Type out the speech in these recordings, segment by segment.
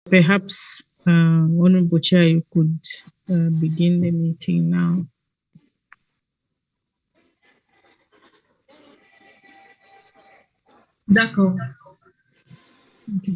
Perhaps, Honorable Chair, you could begin the meeting now. D'accord. Okay.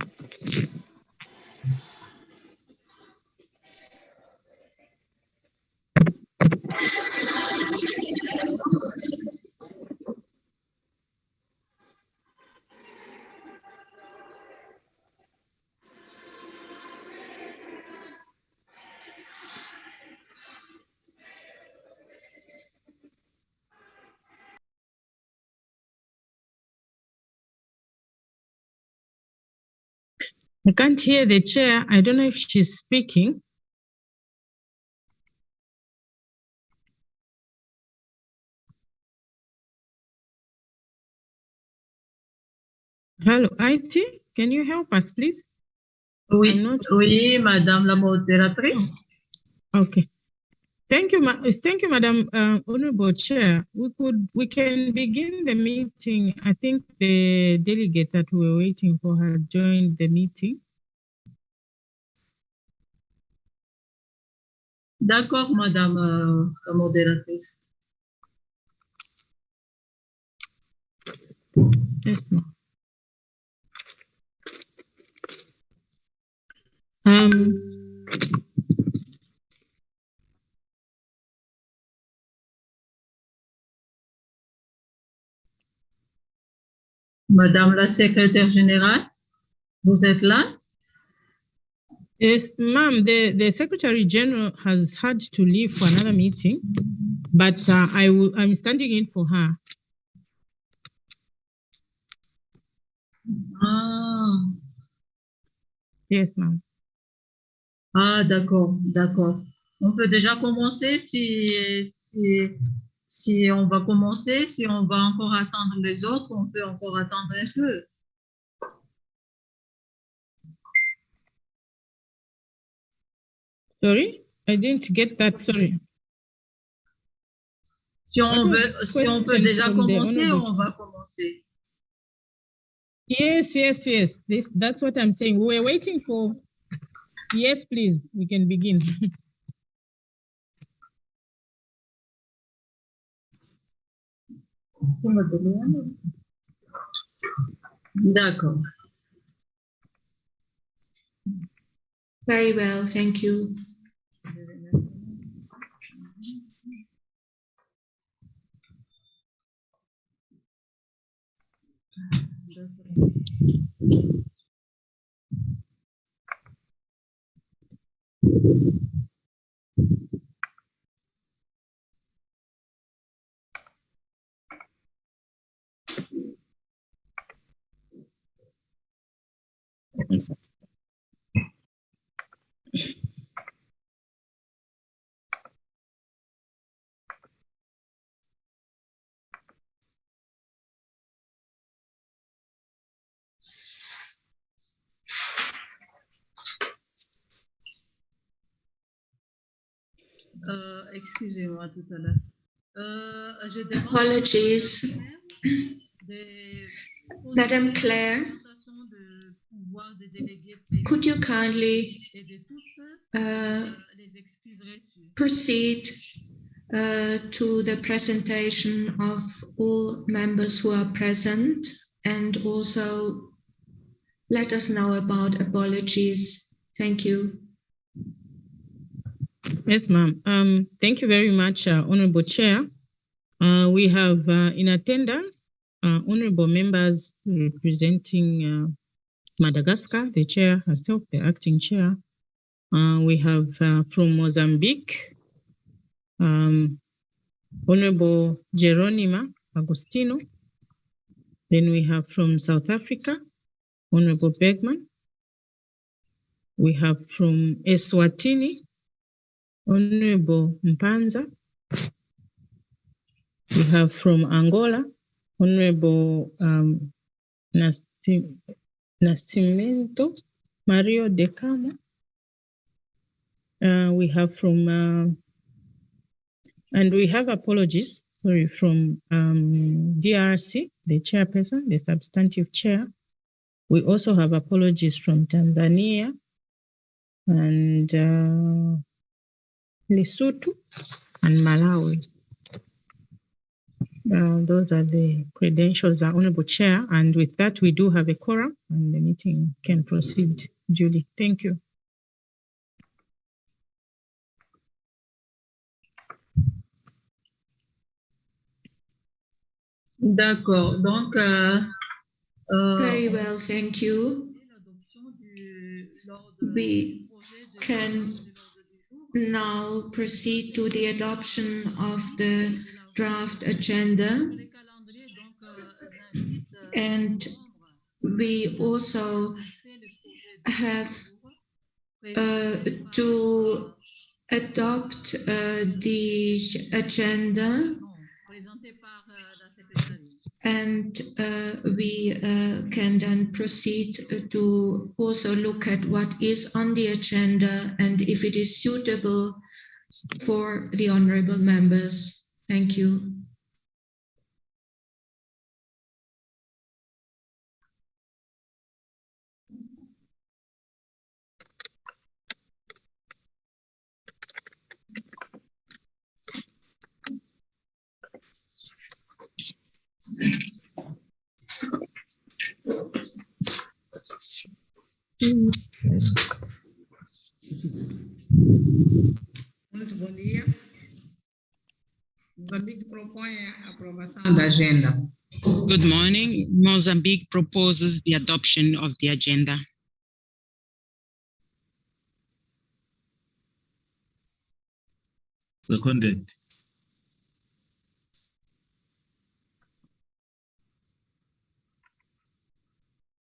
I can't hear the chair. I don't know if she's speaking. Hello, IT, can you help us, please? Oui, oui, Madame la modératrice. Okay. Thank you, Madam Honorable Chair. We can begin the meeting. I think the delegate that we were waiting for had joined the meeting. D'accord, Madame la modératrice. Yes, ma'am. Madame la secrétaire générale, vous êtes là? Yes, ma'am, the Secretary General has had to leave for another meeting, but I'm standing in for her. Ah. Yes, ma'am. Ah, d'accord, d'accord. On peut déjà commencer si on va commencer, si on va encore attendre les autres, on peut encore attendre un peu. Sorry, I didn't get that, sorry. Si on peut déjà commencer, on va commencer. Yes. That's what I'm saying. We're waiting for. Yes, please, we can begin. D'accord. Very well, thank you. Excusez-moi tout à l'heure. Je demande Apologies. Madam Claire, could you kindly proceed to the presentation of all members who are present and also let us know about apologies. Thank you. Yes, ma'am. Thank you very much, Honorable Chair. We have in attendance honorable members representing Madagascar, the chair herself, the acting chair. We have from Mozambique, Honorable Geronima Agostino. Then we have from South Africa, Honorable Bergman. We have from Eswatini, Honorable Mpanza. We have from Angola, Honorable Nascimento Mario de Camo. We have from, and we have apologies, sorry, from DRC, the chairperson, the substantive chair. We also have apologies from Tanzania, and Lesotho and Malawi. Those are the credentials, Honorable Chair. And with that, we do have a quorum and the meeting can proceed duly. Thank you. D'accord. Donc, very well, thank you. We can now proceed to the adoption of the draft agenda. And we also have to adopt the agenda, and we can then proceed to also look at what is on the agenda and if it is suitable for the honorable members. Thank you. Muito bom dia. Mozambique propõe a aprovação da agenda. Good morning. Mozambique proposes the adoption of the agenda. Seconded.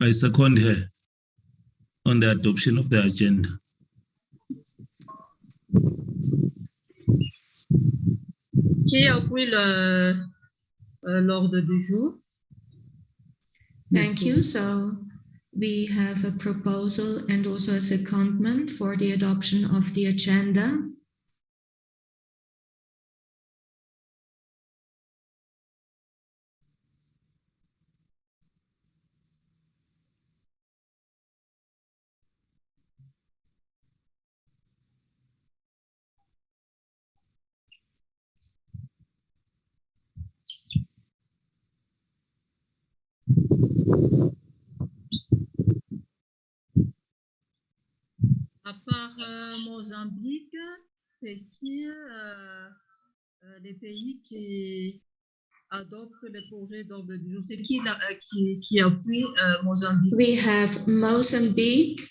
I second her on the adoption of the agenda. Qui appuie l'ordre du jour? Thank you. So we have a proposal and also a secondment for the adoption of the agenda. À part Mozambique, c'est qui les pays qui adoptent le projet d'ordre du jour? C'est qui appuie Mozambique? We have Mozambique,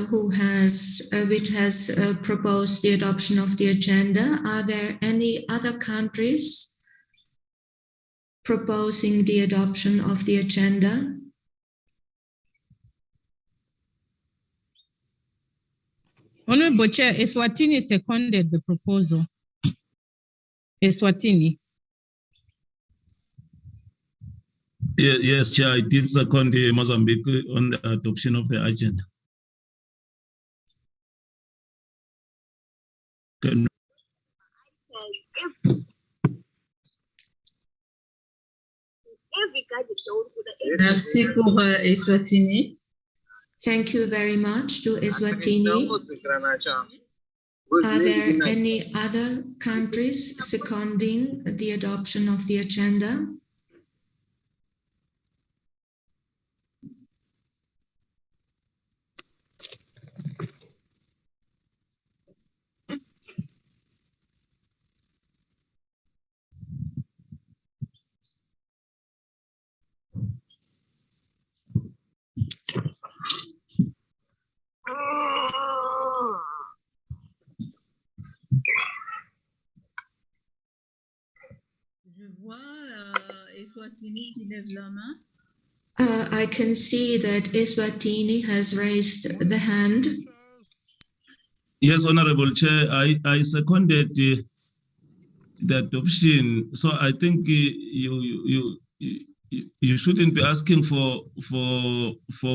which has proposed the adoption of the agenda. Are there any other countries proposing the adoption of the agenda? Honorable Chair, Eswatini seconded the proposal. Eswatini. Yes, Chair, I did second Mozambique on the adoption of the agenda. Merci pour Eswatini. Thank you very much to Eswatini. Are there any other countries seconding the adoption of the agenda? Je vois Eswatini qui lève la main. I can see that Eswatini has raised the hand. Yes, Honorable Chair, I seconded the adoption. So I think you shouldn't be asking for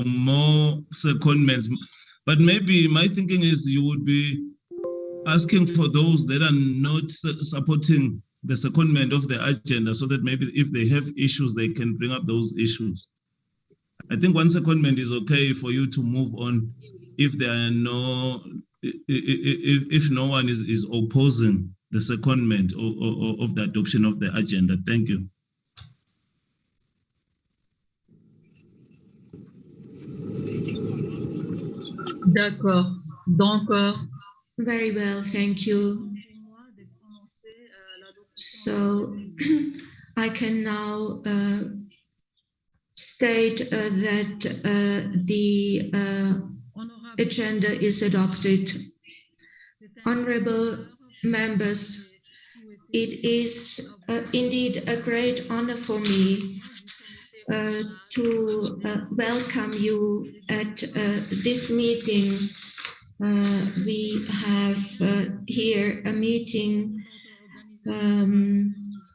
more secondments. But maybe my thinking is you would be asking for those that are not supporting the secondment of the agenda, so that maybe if they have issues, they can bring up those issues. I think one secondment is okay for you to move on if there are no if no one is opposing the secondment of the adoption of the agenda. Thank you. D'accord. Donc, Very well, thank you. So I can now state that the agenda is adopted. Honorable members, it is indeed a great honor for me to welcome you at this meeting. We have here a meeting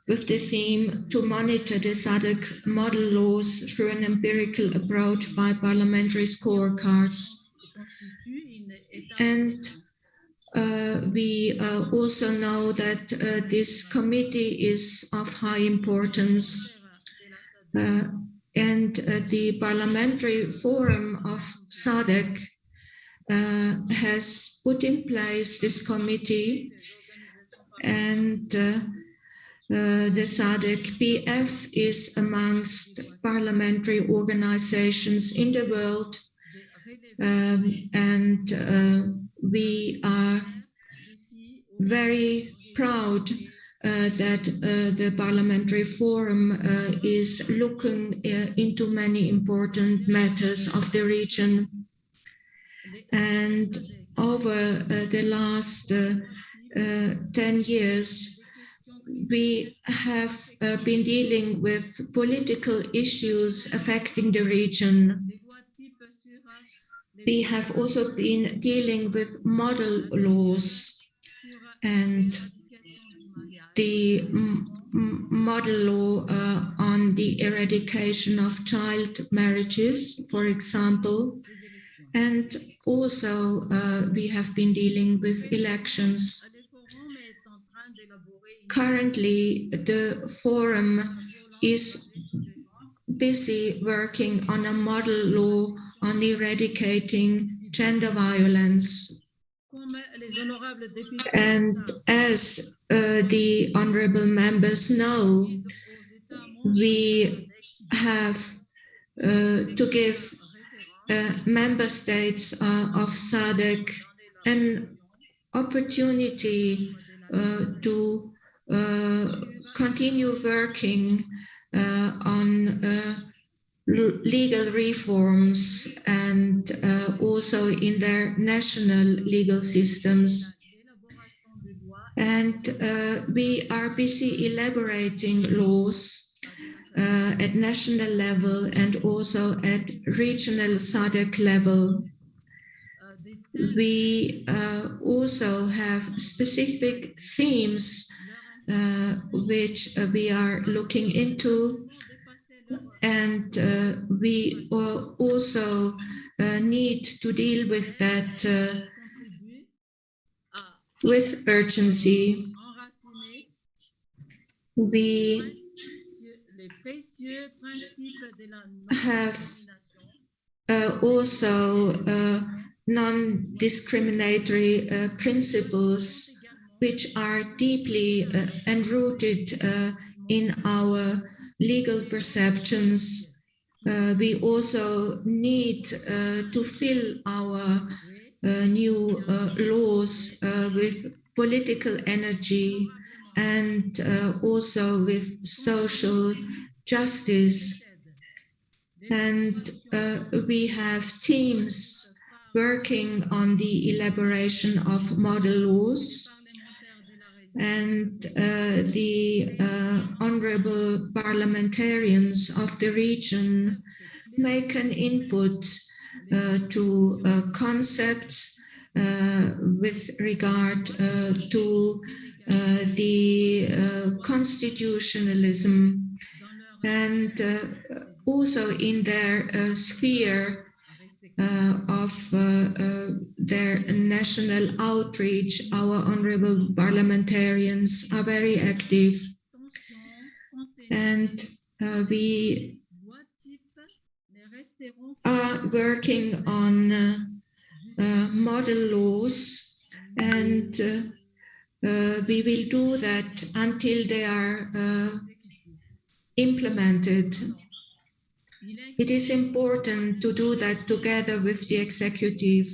with the theme to monitor the SADC model laws through an empirical approach by parliamentary scorecards. And we also know that this committee is of high importance, and the Parliamentary Forum of SADC has put in place this committee, and the SADC-PF is amongst parliamentary organizations in the world, and we are very proud that the Parliamentary Forum is looking into many important matters of the region. And over the last 10 years, we have been dealing with political issues affecting the region. We have also been dealing with model laws, and the model law on the eradication of child marriages, for example, and also we have been dealing with elections. Currently, the forum is busy working on a model law on eradicating gender violence. And as the honorable members know, we have to give member states of SADC an opportunity to continue working on legal reforms and also in their national legal systems. And we are busy elaborating laws at national level and also at regional SADC level. We also have specific themes which we are looking into, and we also need to deal with that with urgency. We have also non-discriminatory principles which are deeply enrooted in our legal perceptions. We also need to fill our new laws with political energy and also with social justice. And we have teams working on the elaboration of model laws, and the honorable parliamentarians of the region make an input to concepts with regard to the constitutionalism, and also in their sphere of their national outreach, our honorable parliamentarians are very active, and we are working on model laws, and we will do that until they are implemented. It is important to do that together with the executive.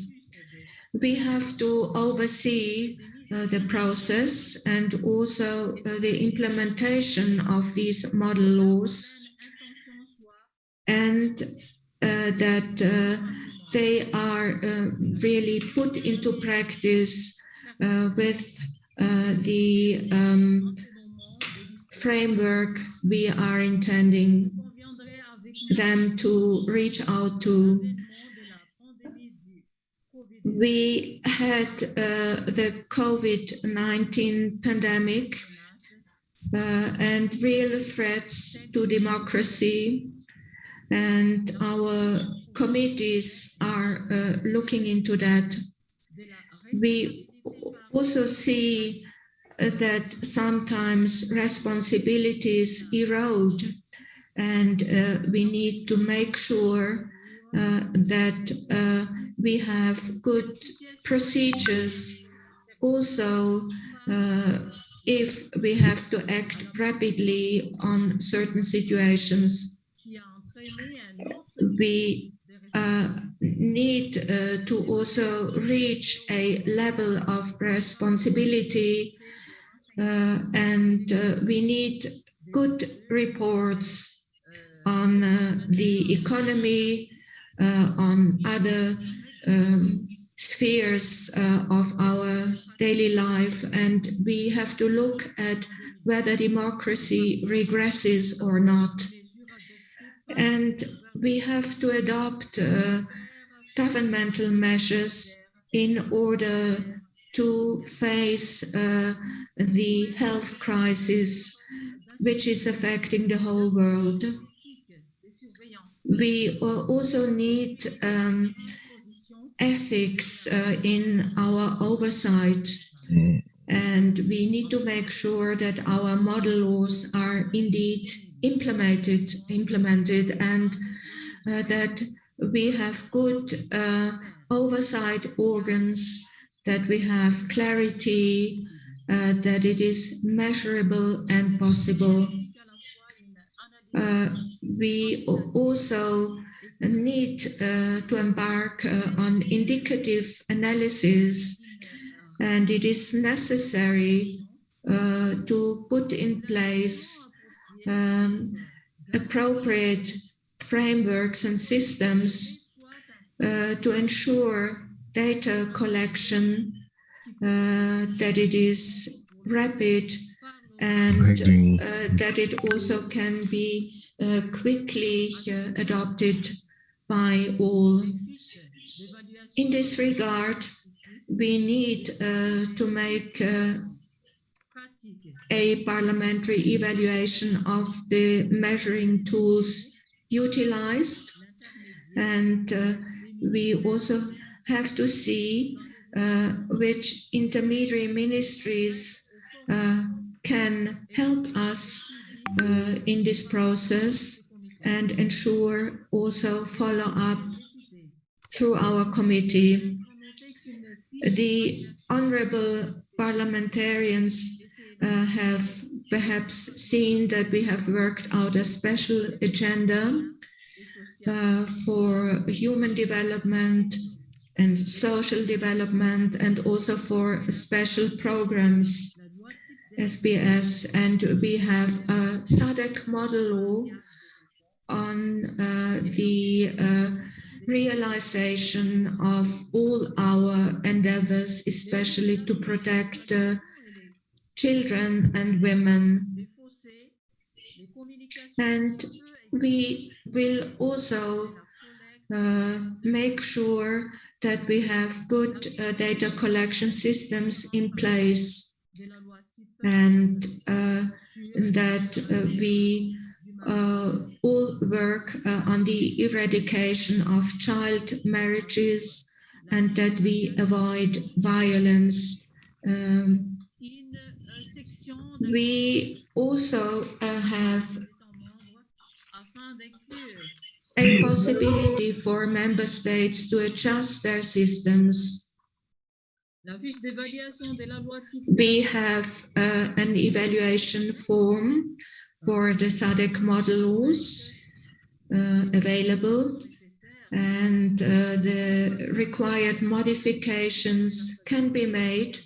We have to oversee the process and also the implementation of these model laws, and that they are really put into practice with the framework we are intending them to reach out to. We had the COVID-19 pandemic and real threats to democracy, and our committees are looking into that. We also see that sometimes responsibilities erode, and we need to make sure that we have good procedures. Also, if we have to act rapidly on certain situations, we need to also reach a level of responsibility, and we need good reports on the economy, on other spheres of our daily life, and we have to look at whether democracy regresses or not. And we have to adopt governmental measures in order to face the health crisis which is affecting the whole world. We also need ethics in our oversight, and we need to make sure that our model laws are indeed implemented, and that we have good oversight organs, that we have clarity, that it is measurable and possible. We also need to embark on indicative analysis, and it is necessary to put in place appropriate frameworks and systems to ensure data collection, that it is rapid, and that it also can be quickly adopted by all. In this regard, we need to make a parliamentary evaluation of the measuring tools utilized, and we also have to see which intermediary ministries can help us in this process, and ensure also follow-up through our committee. The honorable parliamentarians have perhaps seen that we have worked out a special agenda for human development and social development, and also for special programs, SBS, and we have a SADC model law on the realization of all our endeavors, especially to protect children and women. And we will also make sure that we have good data collection systems in place, and that we all work on the eradication of child marriages, and that we avoid violence. We also have a possibility for member states to adjust their systems. La fiche d'évaluation de la loi type We have an evaluation form for the SADC model laws available, and the required modifications can be made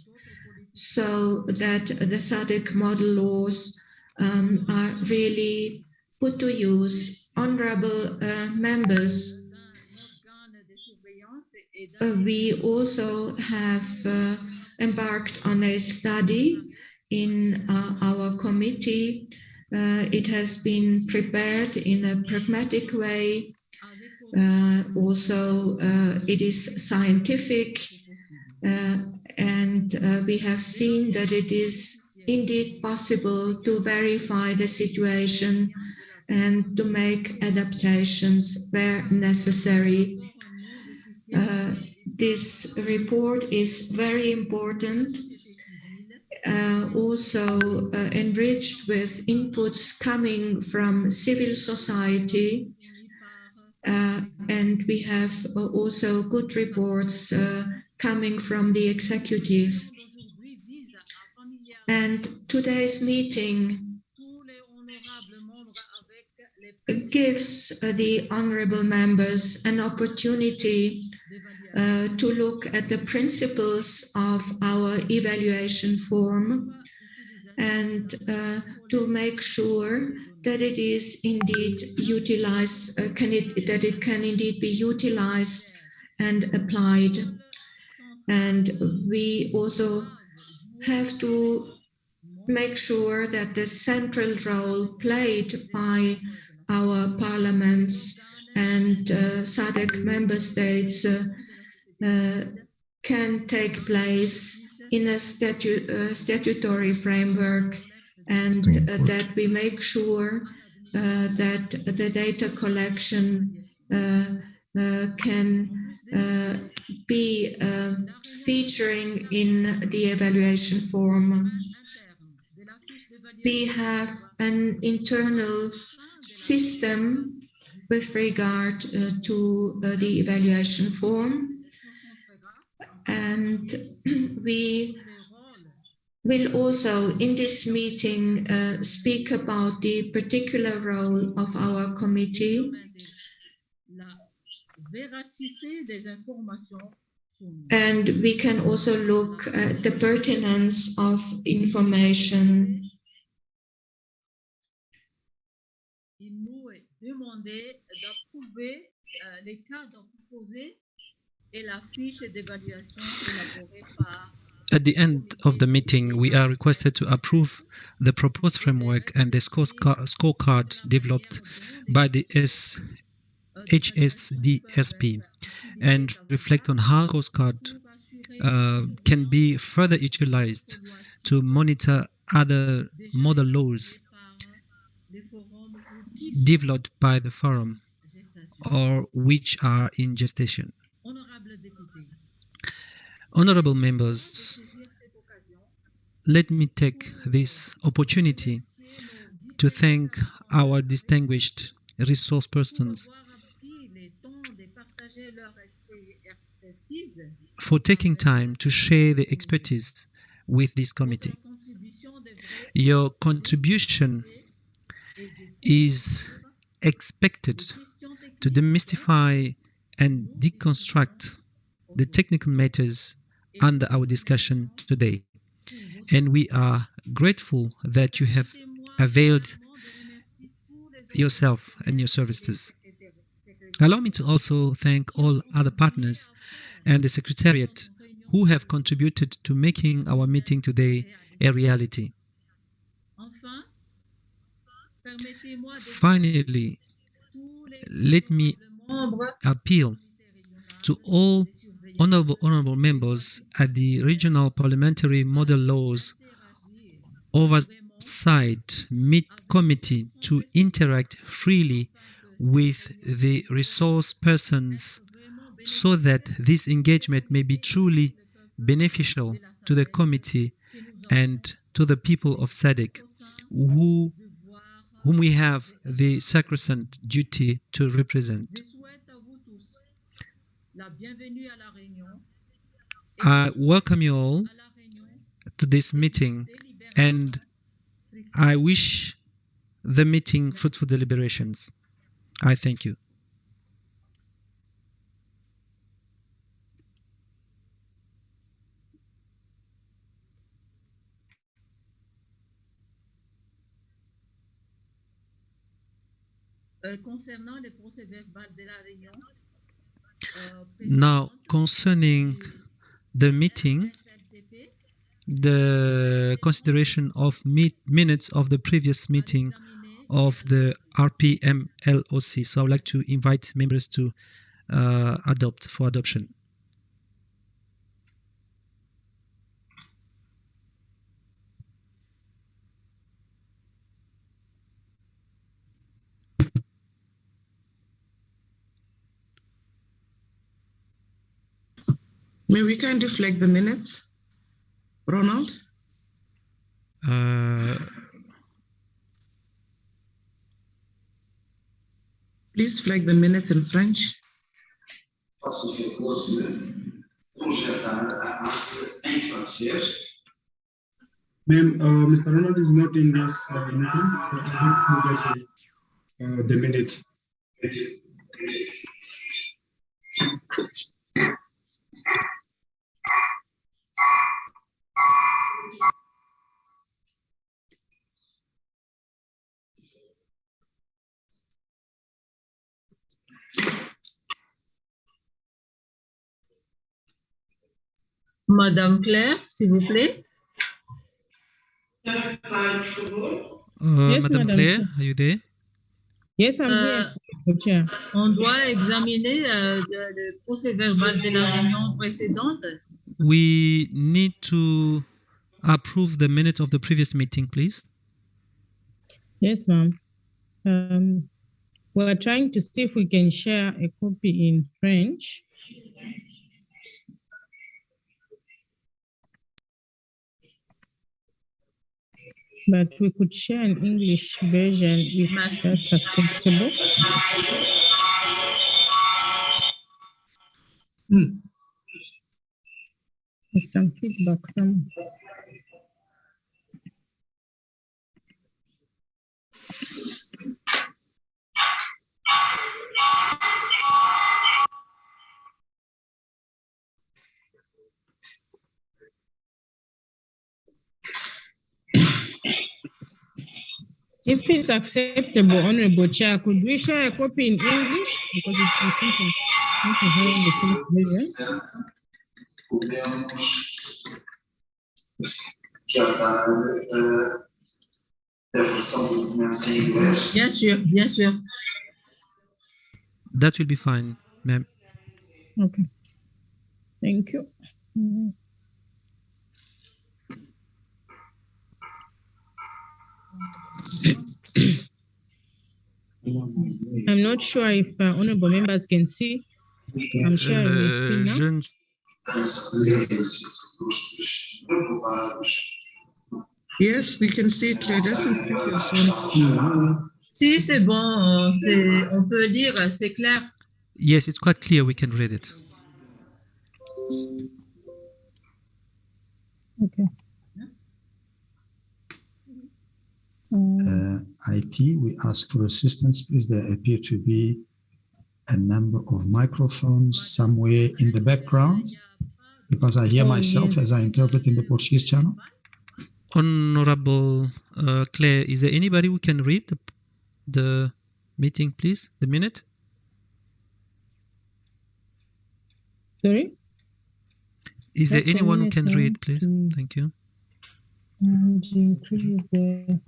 so that the SADC model laws are really put to use. Honorable members, we also have embarked on a study in our committee. It has been prepared in a pragmatic way. Also, it is scientific, and we have seen that it is indeed possible to verify the situation and to make adaptations where necessary. This report is very important, also enriched with inputs coming from civil society, and we have also good reports coming from the executive. And today's meeting gives the honorable members an opportunity to look at the principles of our evaluation form and to make sure that it is indeed utilized, that it can indeed be utilized and applied. And we also have to make sure that the central role played by our parliaments and SADC member states can take place in a statutory framework, and that we make sure that the data collection can be featuring in the evaluation form. We have an internal system with regard to the evaluation form, and we will also in this meeting speak about the particular role of our committee and we can also look at the pertinence of information. At the end of the meeting, we are requested to approve the proposed framework and the scorecard developed by the HSDSP and reflect on how scorecard can be further utilized to monitor other model laws developed by the forum or which are in gestation. Honorable members, let me take this opportunity to thank our distinguished resource persons for taking time to share their expertise with this committee. Your contribution is expected to demystify and deconstruct the technical matters under our discussion today. And we are grateful that you have availed yourself and your services. Allow me to also thank all other partners and the Secretariat who have contributed to making our meeting today a reality. Finally, let me appeal to all honorable members at the Regional Parliamentary Model Laws Oversight Committee to interact freely with the resource persons so that this engagement may be truly beneficial to the committee and to the people of SADC whom we have the sacrosanct duty to represent. Je souhaite à vous tous la bienvenue à la réunion. I welcome you all À la réunion to this meeting, and I wish the meeting fruitful deliberations. I thank you. Concernant les procès-verbaux de la réunion. Now, concerning the meeting, SADC-PF, the consideration of minutes of the previous meeting of the RPMLOC. So I would like to invite members to adopt for adoption. May we kindly flag the minutes, Ronald? Please flag the minutes in French. Ma'am, Mr. Ronald is not in this meeting, so I don't get the minute. Madame Claire, s'il vous plaît. Yes, Madam Madam Claire, Chair. are you there? Yes, I'm here, Chair. On doit examiner le procès-verbal de la réunion précédente. We need to approve the minute of the previous meeting, please. Yes, ma'am. We're trying to see if we can share a copy in French. But we could share an English version if that's acceptable. There's some feedback from. If it's acceptable, Honorable Chair, could we share a copy in English? Because it's important to have the same version. Bien sûr, bien sûr. That will be fine, ma'am. Okay. Thank you. I'm not sure if honorable members can see. I'm sharing my screen now. Je ne- Yes, we can see it clear. Doesn't press your phone. Si, c'est bon, on peut dire, c'est clair. Yes, it's quite clear. We can read it. Okay. IT, we ask for assistance, please. There appear to be a number of microphones somewhere in the background, because I hear myself as I interpret in the Portuguese channel. Honorable Claire, is there anybody who can read the meeting, please? The minute? Sorry? Is there Just a anyone who minute, can ma'am. read, please? Thank you. And increase the.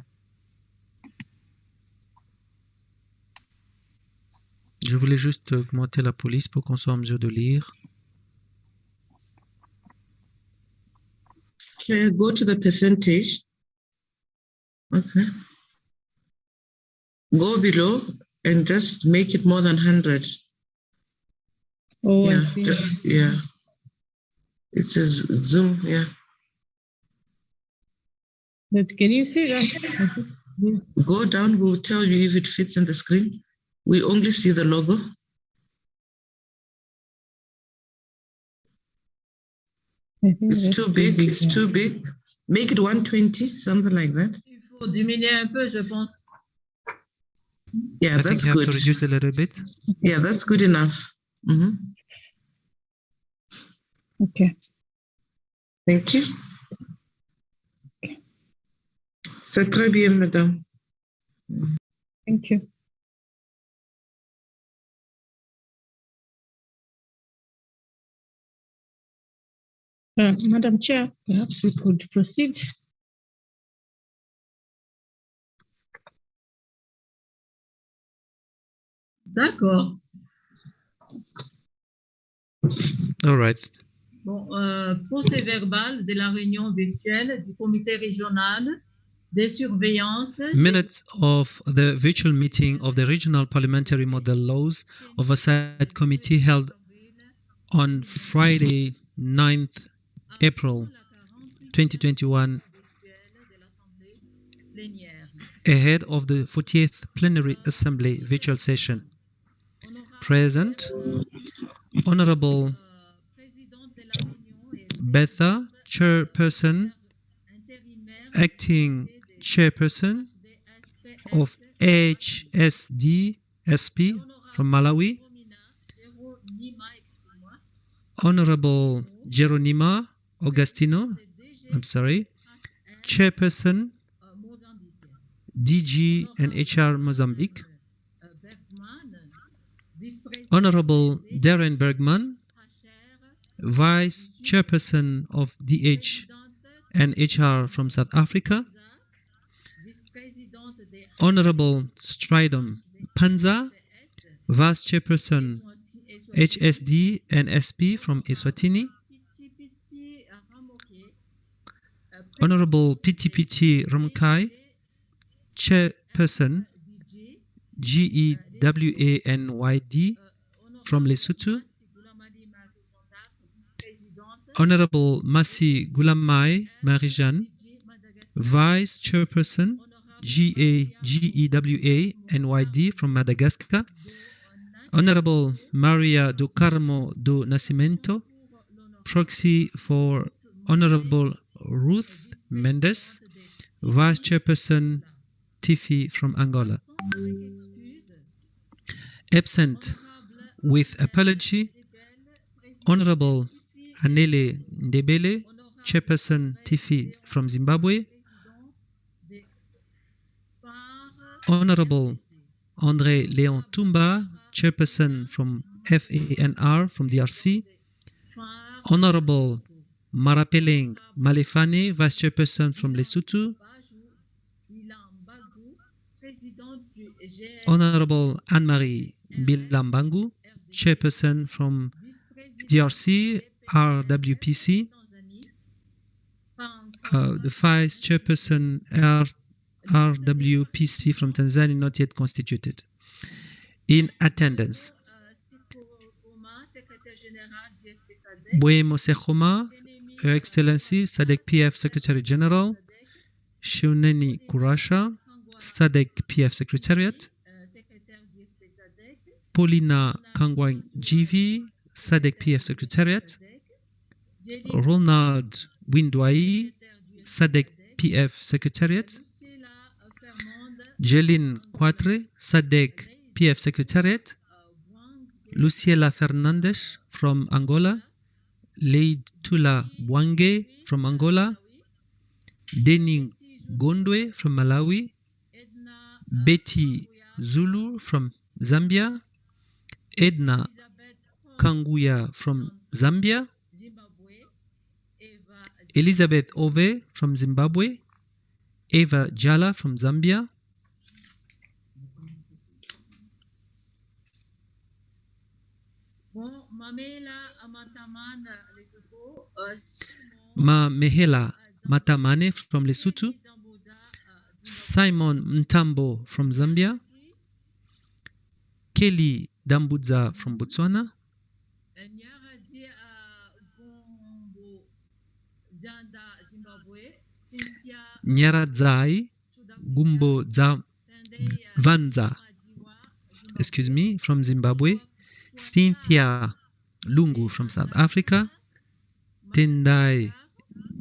Je voulais juste augmenter la police pour qu'on soit en mesure de lire. Okay, go to the percentage. Okay. Go below and just make it more than 100. Oh, I Yeah, see. yeah. It says Zoom, yeah. But can you see that? Go down, we'll tell you if it fits in the screen. We only see the logo. It's too big, it's too big. Make it 120, something like that. Il faut diminuer un peu, je pense. Yeah, I that's think you good. have to reduce a little bit. Yeah, that's good enough. Okay. Thank you. C'est très bien, madame. Thank you. Madam Chair, perhaps we could proceed. D'accord. All right. Bon, procès verbal de la réunion virtuelle du comité régional des surveillances. Minutes of the virtual meeting of the Regional Parliamentary Model Laws Oversight Committee held on Friday, 9th April 2021, ahead of the 40th Plenary Assembly virtual session. Present, Honorable Betha, Chairperson, Acting Chairperson of HSD-SP from Malawi, Honorable Geronima Augustino, Chairperson, DG and HR Mozambique, Honorable Darren Bergman, Vice Chairperson of DH and HR from South Africa, Honorable Stridom Panza, Vice Chairperson HSD and SP from Eswatini, Honorable PTPT Ramkai, Chairperson GEWANYD from Lesotho, Honorable Masi Gulamai Marijan, Vice Chairperson GEWANYD from Madagascar, Honorable Maria do Carmo do Nascimento, proxy for Honorable Ruth Mendes, Vice Chairperson Tifi from Angola. Absent with apology, Honorable Anele Ndebele, Chairperson Tifi from Zimbabwe, Honorable André Léon Tumba, Chairperson from FANR from DRC, Honorable Marapeleng Malefane, Vice Chairperson from Lesotho, Honorable Anne-Marie Bilambangu, Chairperson from DRC, RWPC, the Vice Chairperson RWPC from Tanzania, not yet constituted. In attendance, Boemo Sekhoma, Her Excellency SADC-PF Secretary General, Shuneni Kurasha, SADC-PF Secretariat, Paulina Kangwang GV, SADC-PF Secretariat, Ronald Windwai, SADC-PF Secretariat, Jeline Quatre, SADC-PF Secretariat, Luciela Fernandes from Angola, Leid Tula Bwange from Angola, Dening Gondwe from Malawi, Betty Zulu from Zambia, Edna Kanguya from Zambia, Elizabeth Ove from Zimbabwe, Eva Jala from Zambia, Mahela Matamane from Lesotho, Simon Mtambo from Zambia, Kelly Dambuza from Botswana, Nyaradzai Gumbo Vanza, excuse me, from Zimbabwe, Cynthia Lungu from South Africa, Tendai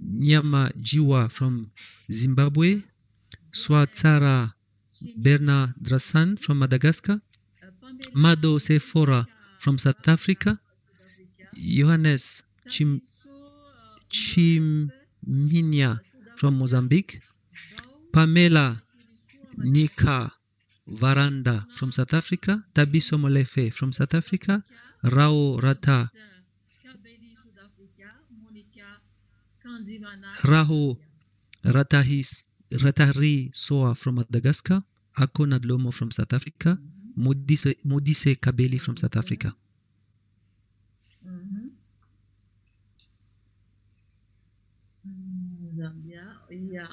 Nyama Jiwa from Zimbabwe, Swatsara Bernadrasan from Madagascar, Mado Sephora from South Africa, Johannes Chiminya from Mozambique, Pamela Nika Varanda from South Africa, Tabiso Molefe from South Africa, Rao Rata Raho Ratari Soa from Madagascar, Ako Nadlomo from South Africa, Modise Kabeli from South Africa.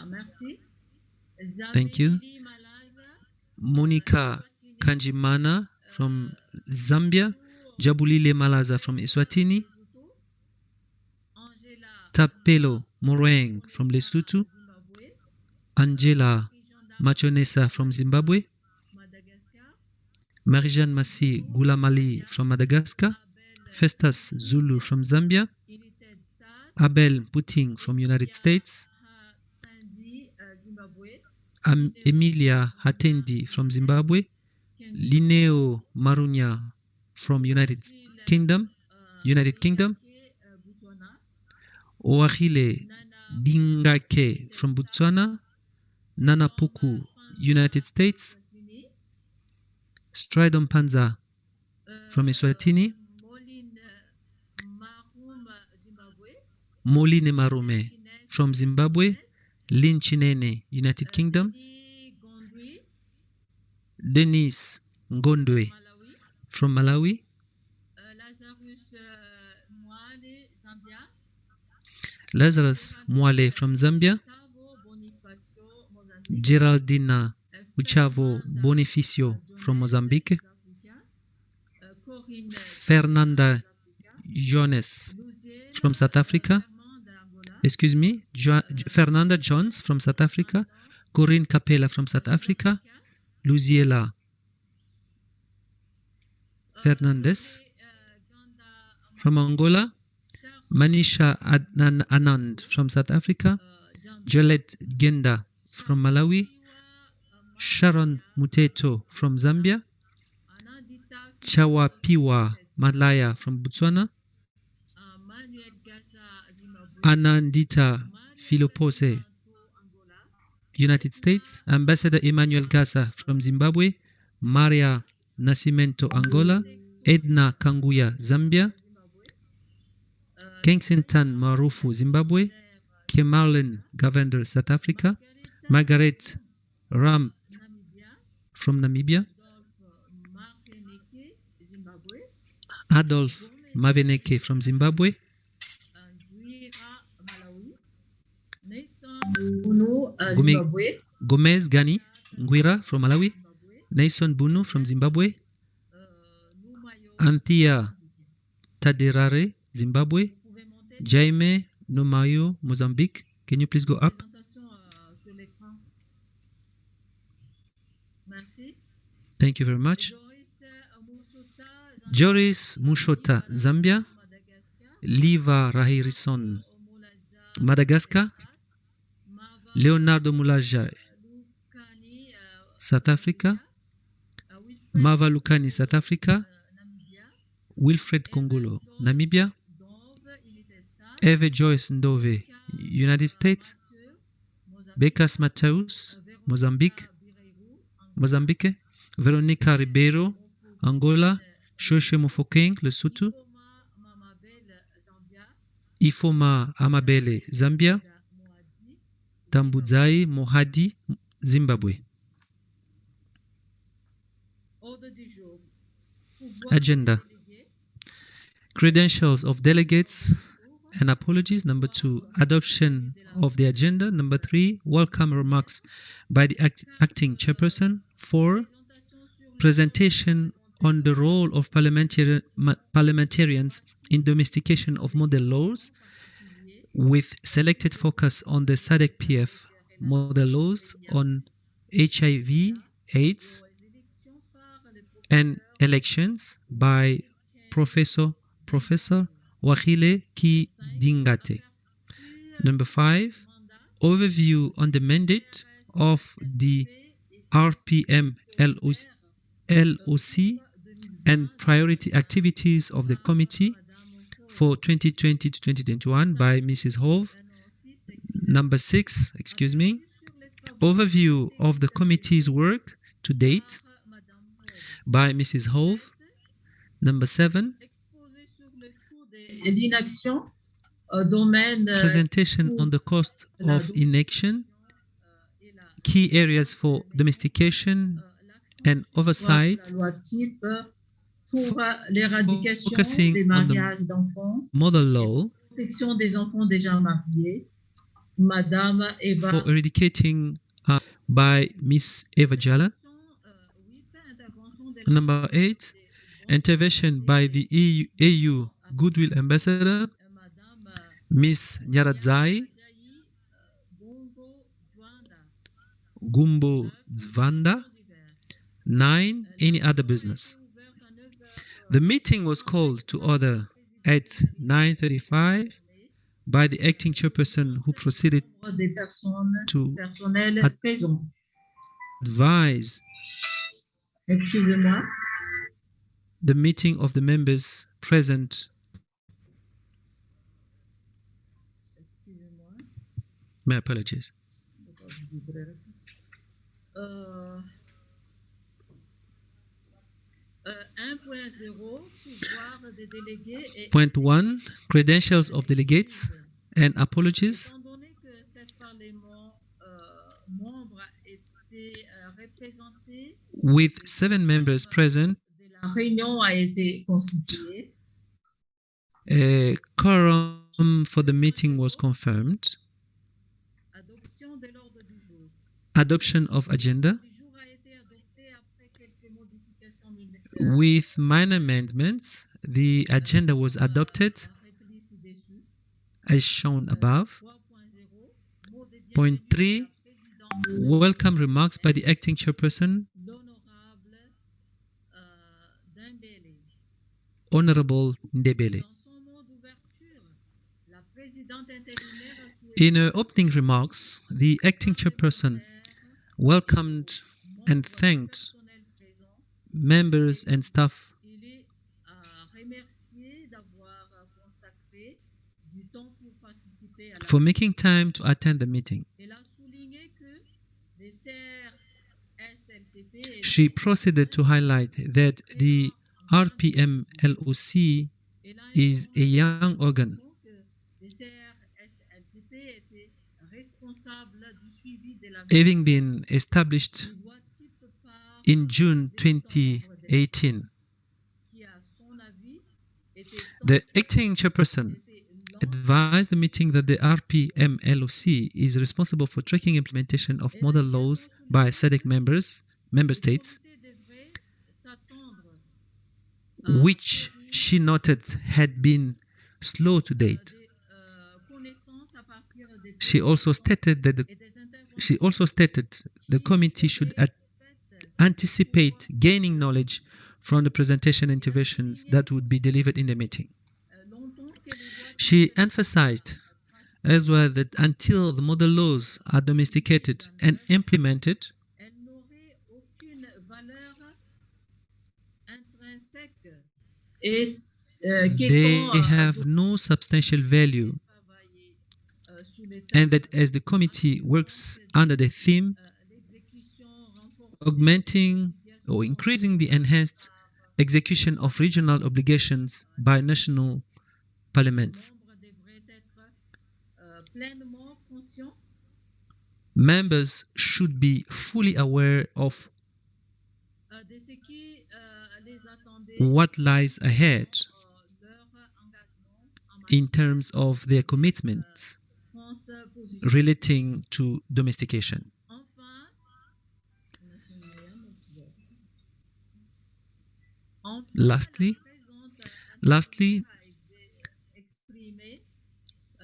Merci. Thank you. Monica Kanjimana from Zambia, Jabulile Malaza from Eswatini, Tapelo Moreng from Lesotho, Angela Machonesa from Zimbabwe, Marijan Masi Gulamali from Madagascar, Festus Zulu from Zambia, Abel Puting from United States, Emilia Hatendi from Zimbabwe, Lineo Marunya from United Kingdom, Oahile Dingake from Botswana, Nana Puku, United States, Stridon Panza from Eswatini, Moline Marume from Zimbabwe, Lin Chinene, United Kingdom, Denise Ngondwe from Malawi, Lazarus Mwale from Zambia, Geraldina Uchavo Bonificio from Mozambique, Fernanda Jones from South Africa, Fernanda Jones from South Africa, Corinne Capella from South Africa, Luziela Fernandez from Angola, Manisha Anand from South Africa, Jolette Genda from Malawi, Sharon Muteto from Zambia, Chawapiwa Malaya from Botswana, Anandita Philopose, United States, Ambassador Emmanuel Gasa from Zimbabwe, Maria Nascimento Angola, Edna Kanguya Zambia, Kensington Marufu Zimbabwe, Kemalin Gavender South Africa, Margaret Ram from Namibia, Adolf Maveneke from Zimbabwe, Gomez Gani Ngwira from Malawi, Nason Bunu from Zimbabwe, Anthea Taderare Zimbabwe, Jaime Nomayo Mozambique. Can you please go up? Thank you very much. Joris Mushota Zambia, Liva Rahirison Madagascar, Leonardo Mulaja South Africa, Mava Lukani South Africa, Wilfred Kongolo Namibia, Eve Joyce Ndove United States, Becas Mateus Mozambique, Veronica Ribeiro Angola, Shoshe Mofokeng Lesotho, Ifoma Amabele Zambia, Tambuzai Mohadi Zimbabwe. Agenda. Credentials of delegates and apologies. Number 2, adoption of the agenda. Number 3, welcome remarks by the acting chairperson. 4, presentation on the role of parliamentarians in domestication of model laws, with selected focus on the SADC-PF model laws on HIV, AIDS, and Elections by Professor Wakile Kidingate. Number 5, overview on the mandate of the RPMLOC and priority activities of the committee for 2020 to 2021 by Mrs. Hove. Number 6, overview of the committee's work to date by Mrs. Hove. Number 7, presentation on the cost of inaction, key areas for domestication and oversight, focusing on the model law for eradicating by Ms. Eva Jala. Number 8, intervention by the AU Goodwill Ambassador, Ms. Nyaradzai Gumbo Zvanda. 9, any other business. The meeting was called to order at 9:35 by the acting chairperson, who proceeded to advise the meeting of the members present. My apologies. Point 1, credentials of delegates and apologies. With 7 members present, a quorum for the meeting was confirmed. Adoption of agenda. With minor amendments, the agenda was adopted as shown above. Point 3, welcome remarks by the acting chairperson, Honorable Ndebele. In her opening remarks, the acting chairperson welcomed and thanked members and staff for making time to attend the meeting. She proceeded to highlight that the RPMLOC is a young organ having been established in June 2018. The acting chairperson advised the meeting that the RPMLOC is responsible for tracking implementation of model laws by SADC member states, which she noted had been slow to date. She also stated that the committee should anticipate gaining knowledge from the presentation interventions that would be delivered in the meeting. She emphasized as well that until the model laws are domesticated and implemented, they have no substantial value, and that as the committee works under the theme augmenting or increasing the enhanced execution of regional obligations by national parliaments, members should be fully aware of what lies ahead in terms of their commitments relating to domestication. Lastly,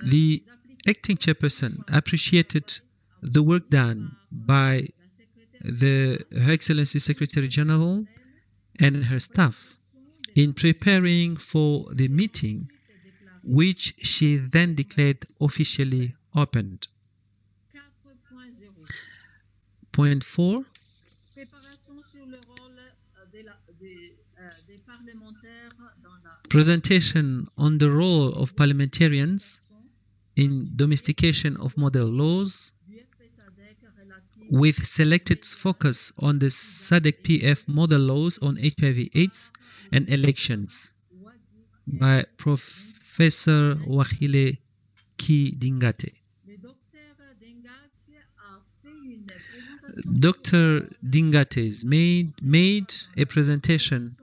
the acting chairperson appreciated the work done by Her Excellency Secretary General and her staff in preparing for the meeting, which she then declared officially opened. Point 4. Presentation on the role of parliamentarians in domestication of model laws, with selected focus on the SADC-PF model laws on HIV/AIDS and elections by Professor Wahile Ki-Dingate. Dr. Dingates made a presentation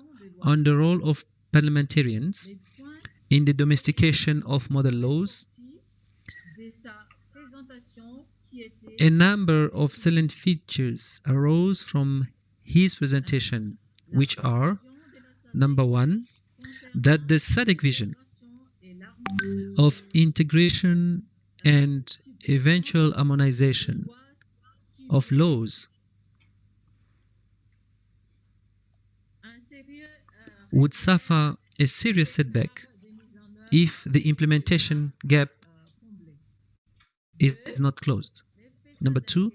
on the role of parliamentarians in the domestication of model laws. A number of salient features arose from his presentation, which are: number 1, that the SADC vision of integration and eventual harmonization of laws would suffer a serious setback if the implementation gap is not closed. Number 2,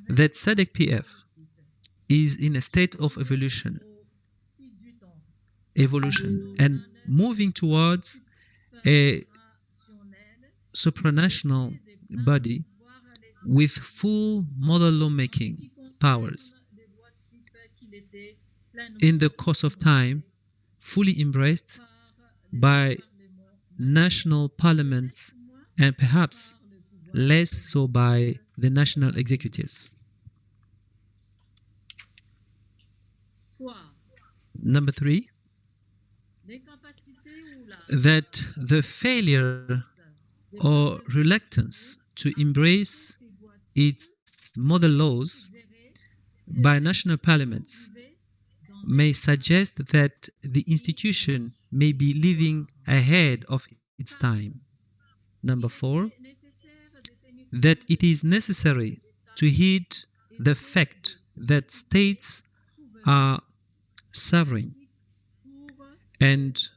that SADC-PF is in a state of evolution and moving towards a supranational body with full model lawmaking powers in the course of time, fully embraced by national parliaments and perhaps less so by the national executives. Number 3, that the failure or reluctance to embrace its model laws by national parliaments may suggest that the institution may be living ahead of its time. Number 4, that it is necessary to heed the fact that states are sovereign and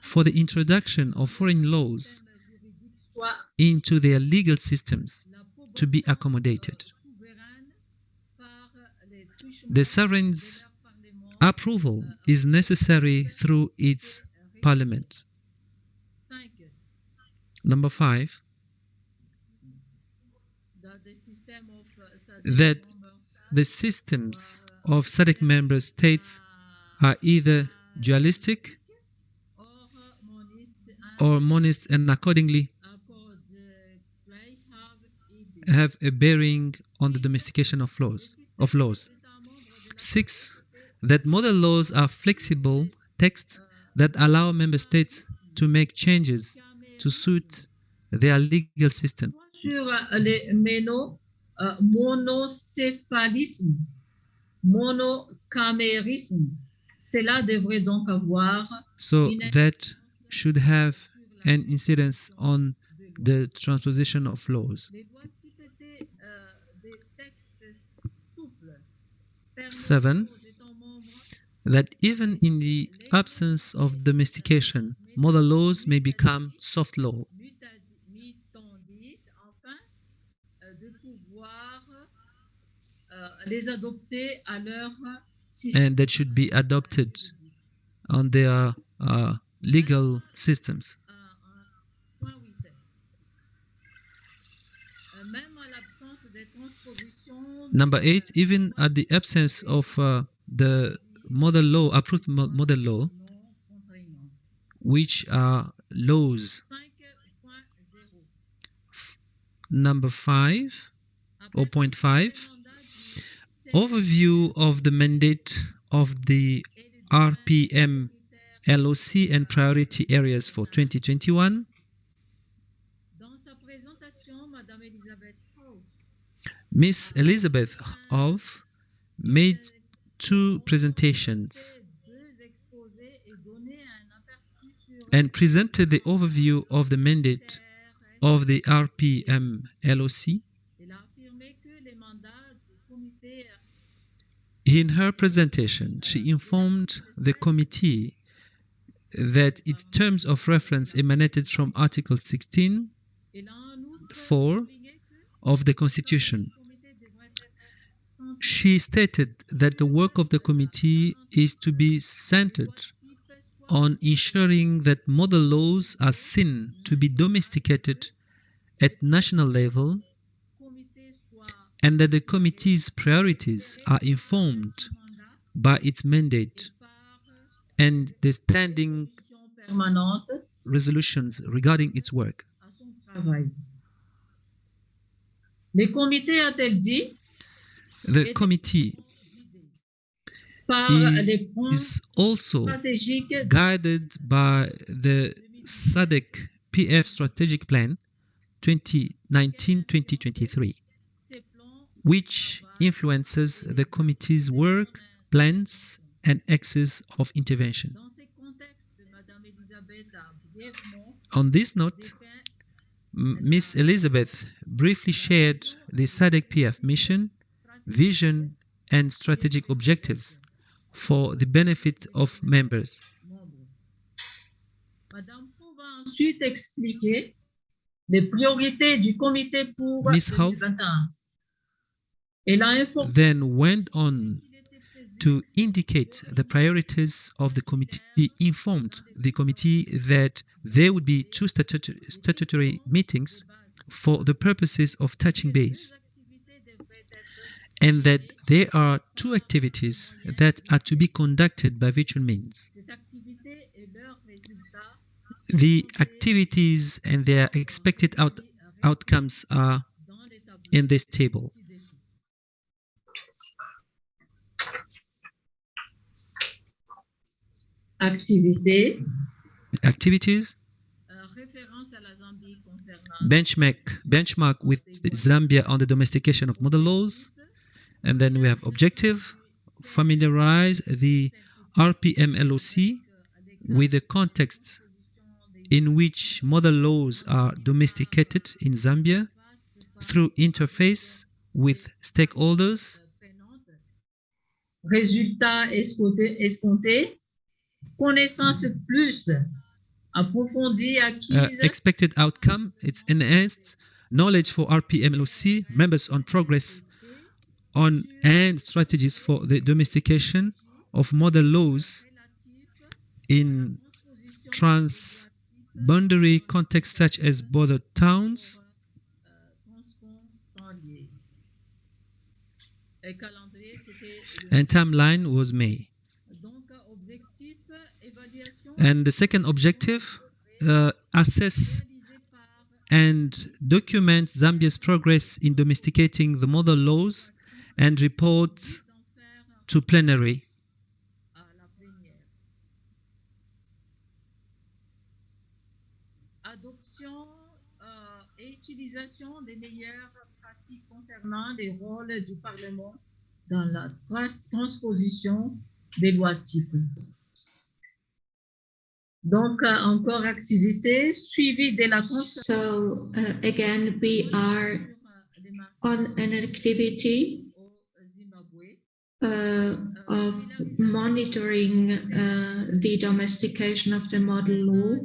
for the introduction of foreign laws into their legal systems to be accommodated. The sovereign's approval is necessary through its parliament. Number 5, that the systems of SADC member states are either dualistic or monist and accordingly have a bearing on the domestication of laws. 6, that model laws are flexible texts that allow member states to make changes to suit their legal system. Sur les monocéphalismes, monocamérisme, cela devrait donc avoir so that should have an incidence on the transposition of laws. 7, that even in the absence of domestication, model laws may become soft law. And that should be adopted on their legal systems. Number 8, even at the absence of the model law, approved model law, which are laws. Number 5, or point 5, overview of the mandate of the RPMLOC and priority areas for 2021. Miss Elizabeth Hove made 2 presentations and presented the overview of the mandate of the RPMLOC In her presentation, she informed the committee that its terms of reference emanated from Article 16(4) of the Constitution. She stated that the work of the committee is to be centered on ensuring that model laws are seen to be domesticated at national level and that the committee's priorities are informed by its mandate and the standing resolutions regarding its work. The committee is also guided by the SADC-PF Strategic Plan 2019-2023, which influences the committee's work, plans, and axes of intervention. On this note, Ms. Elizabeth briefly shared the SADC-PF mission, vision, and strategic objectives for the benefit of members. Ms. Howe then went on to indicate the priorities of the committee, informed the committee that there would be 2 statutory meetings for the purposes of touching base, and that there are 2 activities that are to be conducted by virtual means. The activities and their expected outcomes are in this table. Activities, benchmark with Zambia on the domestication of model laws, and then we have objective, familiarize the RPMLOC with the context in which model laws are domesticated in Zambia through interface with stakeholders. Résultats escomptés, connaissance plus approfondie acquise. Expected outcome, it's enhanced knowledge for RPMLOC, members on progress on and strategies for the domestication of model laws in trans-boundary contexts such as border towns. And timeline was May. And the second objective, assess and document Zambia's progress in domesticating the model laws and report to plenary. Adoption et utilisation des meilleures pratiques concernant les rôles du Parlement dans la transposition des lois types. Donc, encore activité suivie de la So, again, we are on an activity of monitoring the domestication of the model law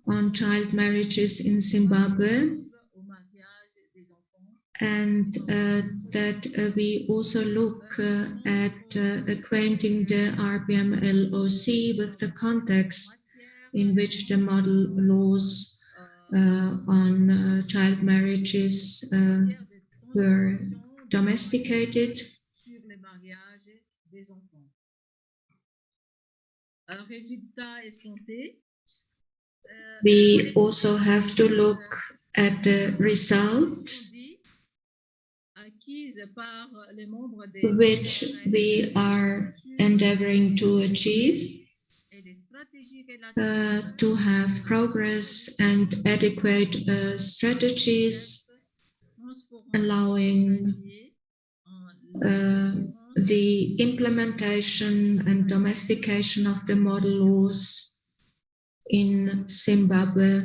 on child marriages in Zimbabwe, and that we also look at acquainting the RPMLOC with the context in which the model laws on child marriages were domesticated. We also have to look at the result which we are endeavoring to achieve, to have progress and adequate strategies allowing the implementation and domestication of the model laws in Zimbabwe,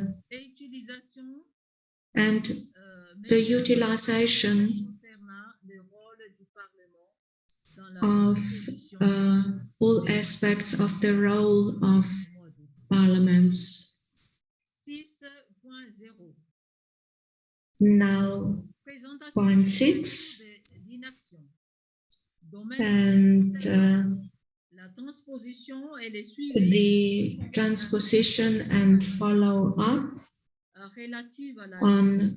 and the utilization of all aspects of the role of parliaments. Now, point 6, and the transposition and follow-up on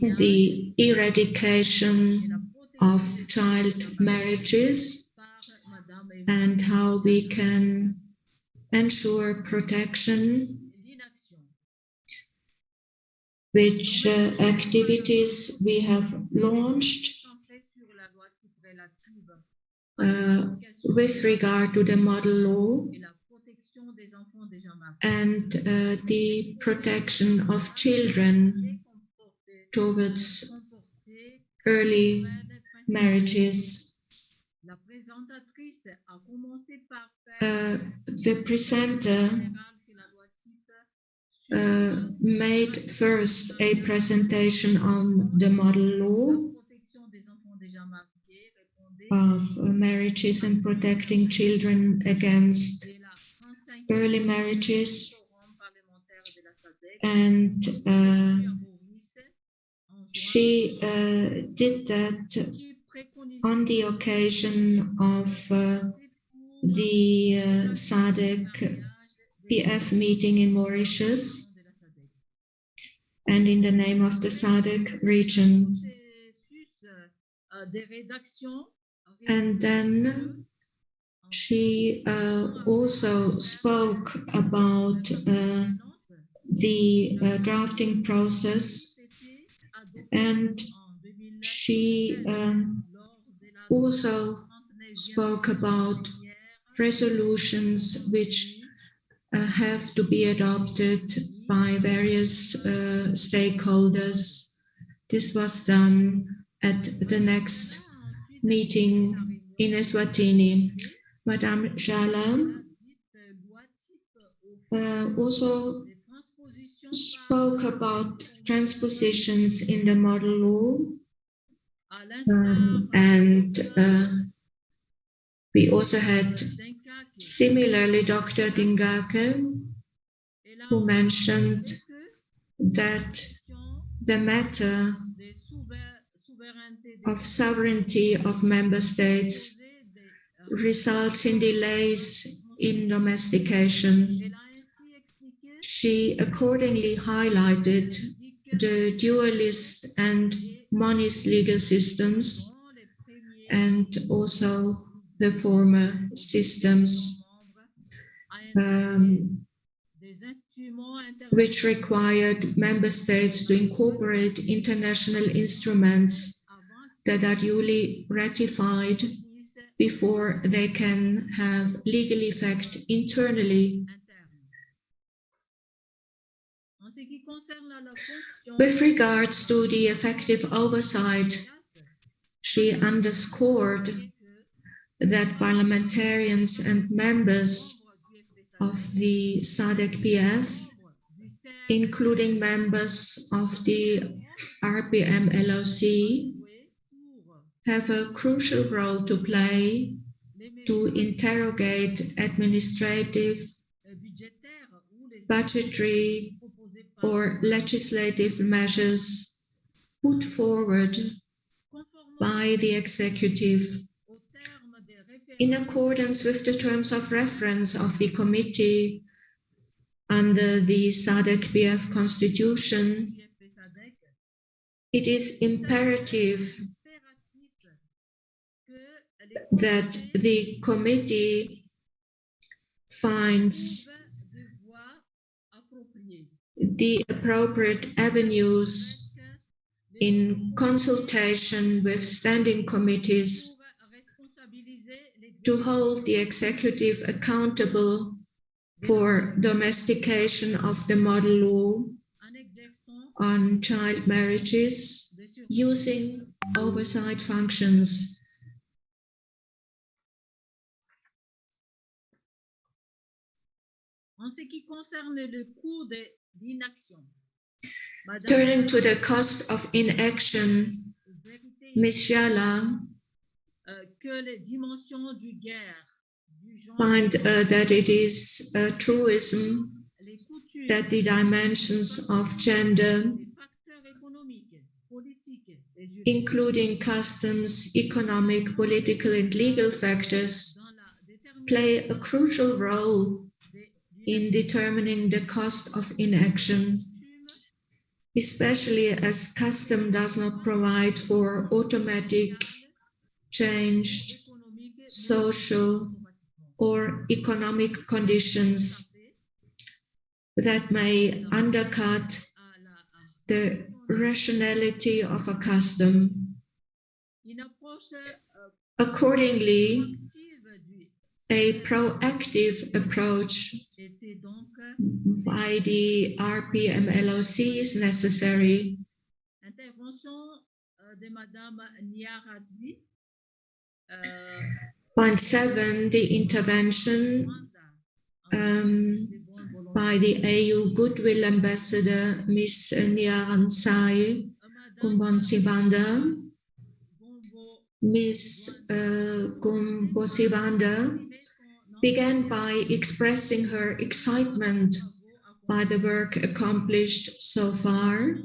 the eradication of child marriages and how we can ensure protection, which activities we have launched with regard to the model law and the protection of children towards early marriages. The presenter made first a presentation on the model law of marriages and protecting children against early marriages, and she did that on the occasion of the SADC-PF meeting in Mauritius and in the name of the SADC region. And then she also spoke about the drafting process, and she also spoke about resolutions which have to be adopted by various stakeholders. This was done at the next meeting in Eswatini. Madame Jala also spoke about transpositions in the model law, and we also had similarly Dr. Dingake, who mentioned that the matter of sovereignty of member states results in delays in domestication. She accordingly highlighted the dualist and monist legal systems and also the former systems which required member states to incorporate international instruments that are duly ratified before they can have legal effect internally. With regards to the effective oversight, she underscored that parliamentarians and members of the SADC-PF, including members of the RPMLOC, have a crucial role to play to interrogate administrative, budgetary, or legislative measures put forward by the executive in accordance with the terms of reference of the committee under the SADC-PF constitution. It is imperative that the committee finds the appropriate avenues in consultation with standing committees to hold the executive accountable for domestication of the model law on child marriages using oversight functions. Turning to the cost of inaction, Ms. Yala find that it is a truism that the dimensions of gender, including customs, economic, political, and legal factors, play a crucial role in determining the cost of inaction, especially as custom does not provide for automatic, changed social or economic conditions that may undercut the rationality of a custom. Accordingly, a proactive approach by the RPMLOC is necessary. Point 7, the intervention by the AU Goodwill Ambassador, Ms. Nyaran Kumbonsibanda. Ms. Kumbonsibanda began by expressing her excitement by the work accomplished so far,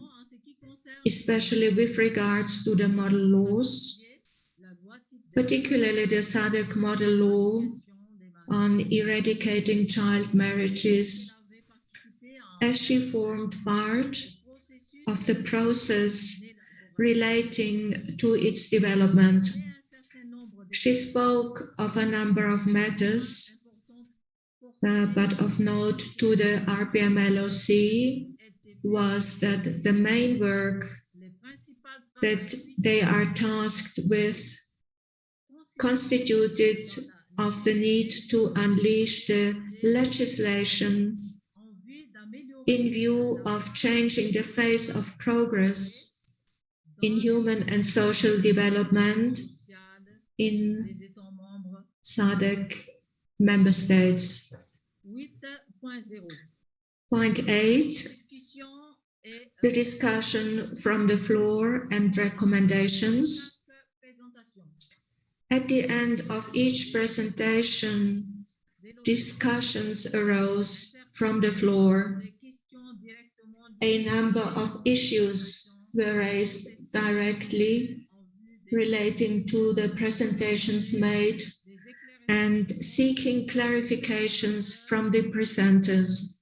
especially with regards to the model laws, particularly the SADC model law on eradicating child marriages, as she formed part of the process relating to its development. She spoke of a number of matters, but of note to the RPMLOC was that the main work that they are tasked with constituted of the need to unleash the legislation in view of changing the face of progress in human and social development in SADC member states. Point 8, the discussion from the floor and recommendations. At the end of each presentation, discussions arose from the floor. A number of issues were raised directly relating to the presentations made and seeking clarifications from the presenters.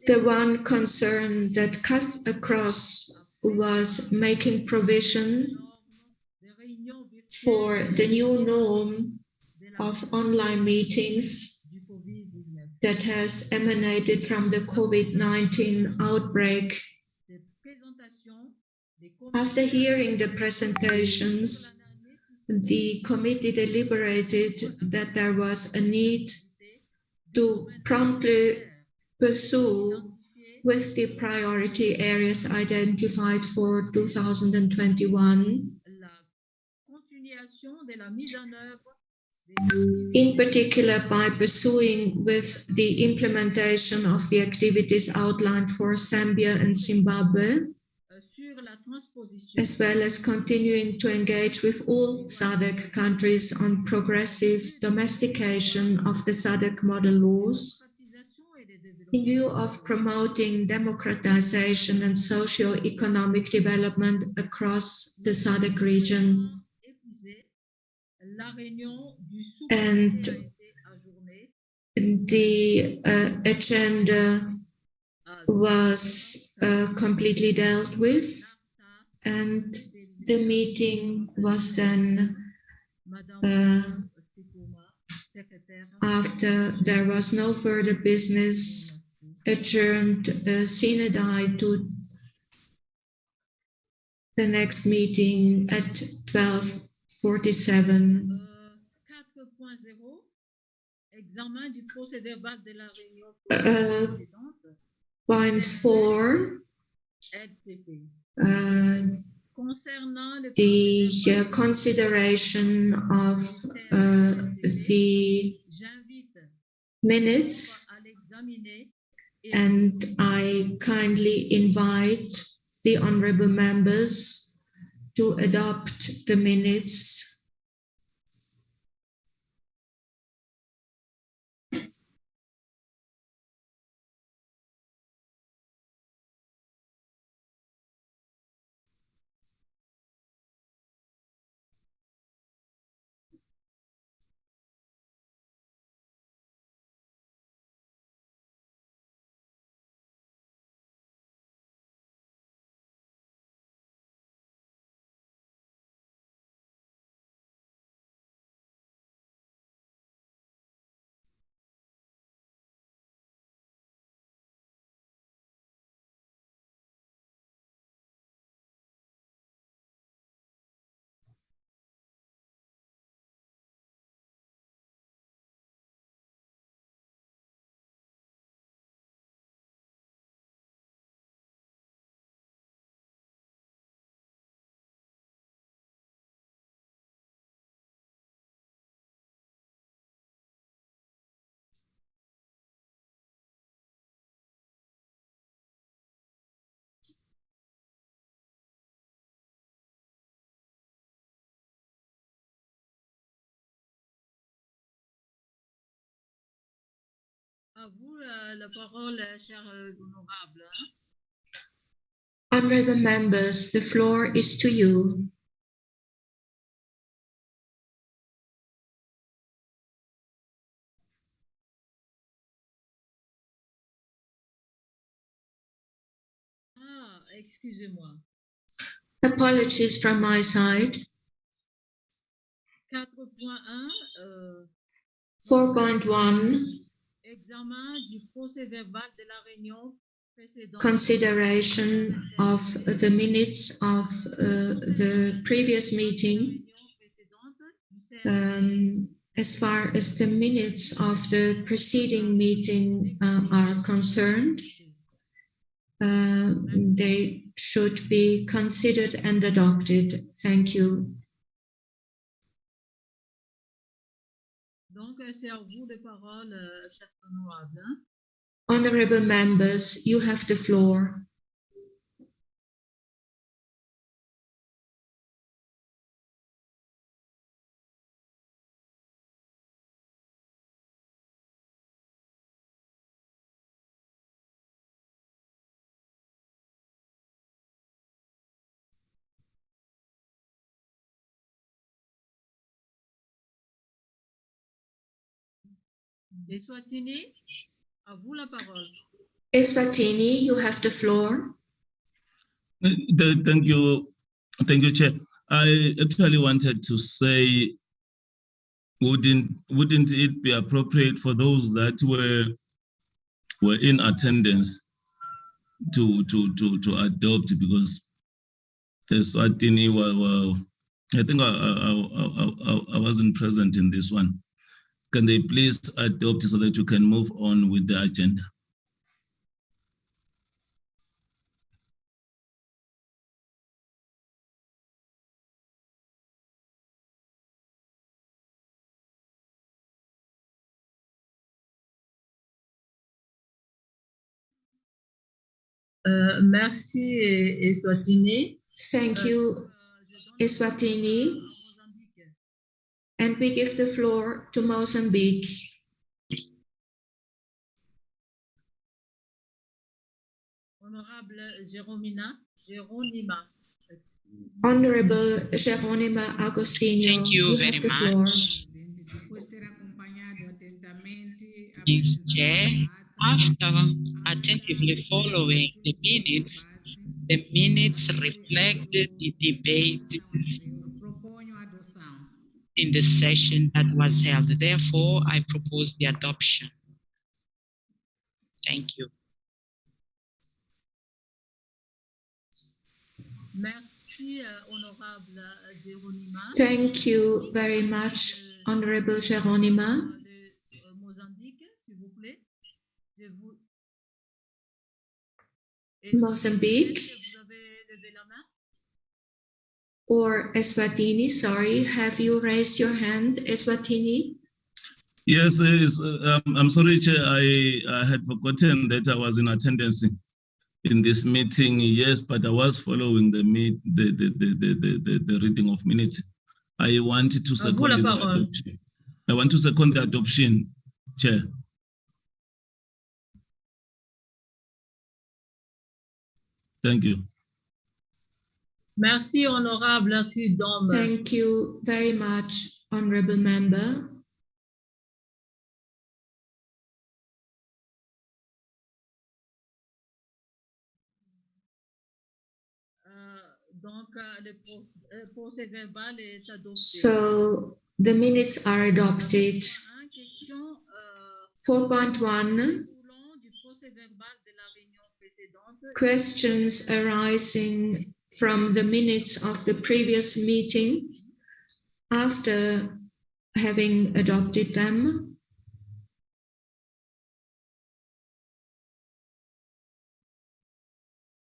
The one concern that cuts across was making provision for the new norm of online meetings that has emanated from the COVID-19 outbreak. After hearing the presentations, the committee deliberated that there was a need to promptly pursue with the priority areas identified for 2021, in particular by pursuing with the implementation of the activities outlined for Zambia and Zimbabwe, as well as continuing to engage with all SADC countries on progressive domestication of the SADC model laws, in view of promoting democratization and socio-economic development across the SADC region. And the agenda was completely dealt with, and the meeting was then, after there was no further business, adjourned sine die to the next meeting at 12:47. Point 4, the consideration of the minutes, and I kindly invite the honorable members to adopt the minutes. À vous la parole, chers honorables. Honorable members, the floor is to you. Ah, excusez-moi. Apologies from my side. 4.1. 4.1. Examen du procès verbal de la réunion précédente. Consideration of the minutes of the previous meeting. As far as the minutes of the preceding meeting are concerned, they should be considered and adopted. Thank you. Donc, c'est à vous de parole, chers honorables. Honorable members, you have the floor. Eswatini, à vous la parole. Eswatini, you have the floor. Thank you, Chair. I actually wanted to say, wouldn't it be appropriate for those that were in attendance to adopt, because Eswatini, I think I wasn't present in this one. Can they please adopt so that you can move on with the agenda? Merci, Eswatini. Thank you, Eswatini. And we give the floor to Mozambique. Honorable Geronima. Honorable Geronima Agostinho. Thank you very much. Ms. Chair, after attentively following the minutes reflect the debate in the session that was held. Therefore, I propose the adoption. Thank you. Merci, honorable Geronima. Thank you very much, Honorable Geronima. Mozambique, s'il vous plaît. Mozambique. Vous avez levé la main? Or Eswatini, sorry, have you raised your hand, Eswatini? Yes, I'm sorry, Chair. I had forgotten that I was in attendance in this meeting. Yes, but I was following the reading of minutes. I wanted to second the adoption. I want to second the adoption, Chair. Thank you. Merci, honorable Tudom. Thank you very much, honorable member. Donc, le procès verbal est adopté. So the minutes are adopted. 4.1. Questions arising from the minutes of the previous meeting after having adopted them.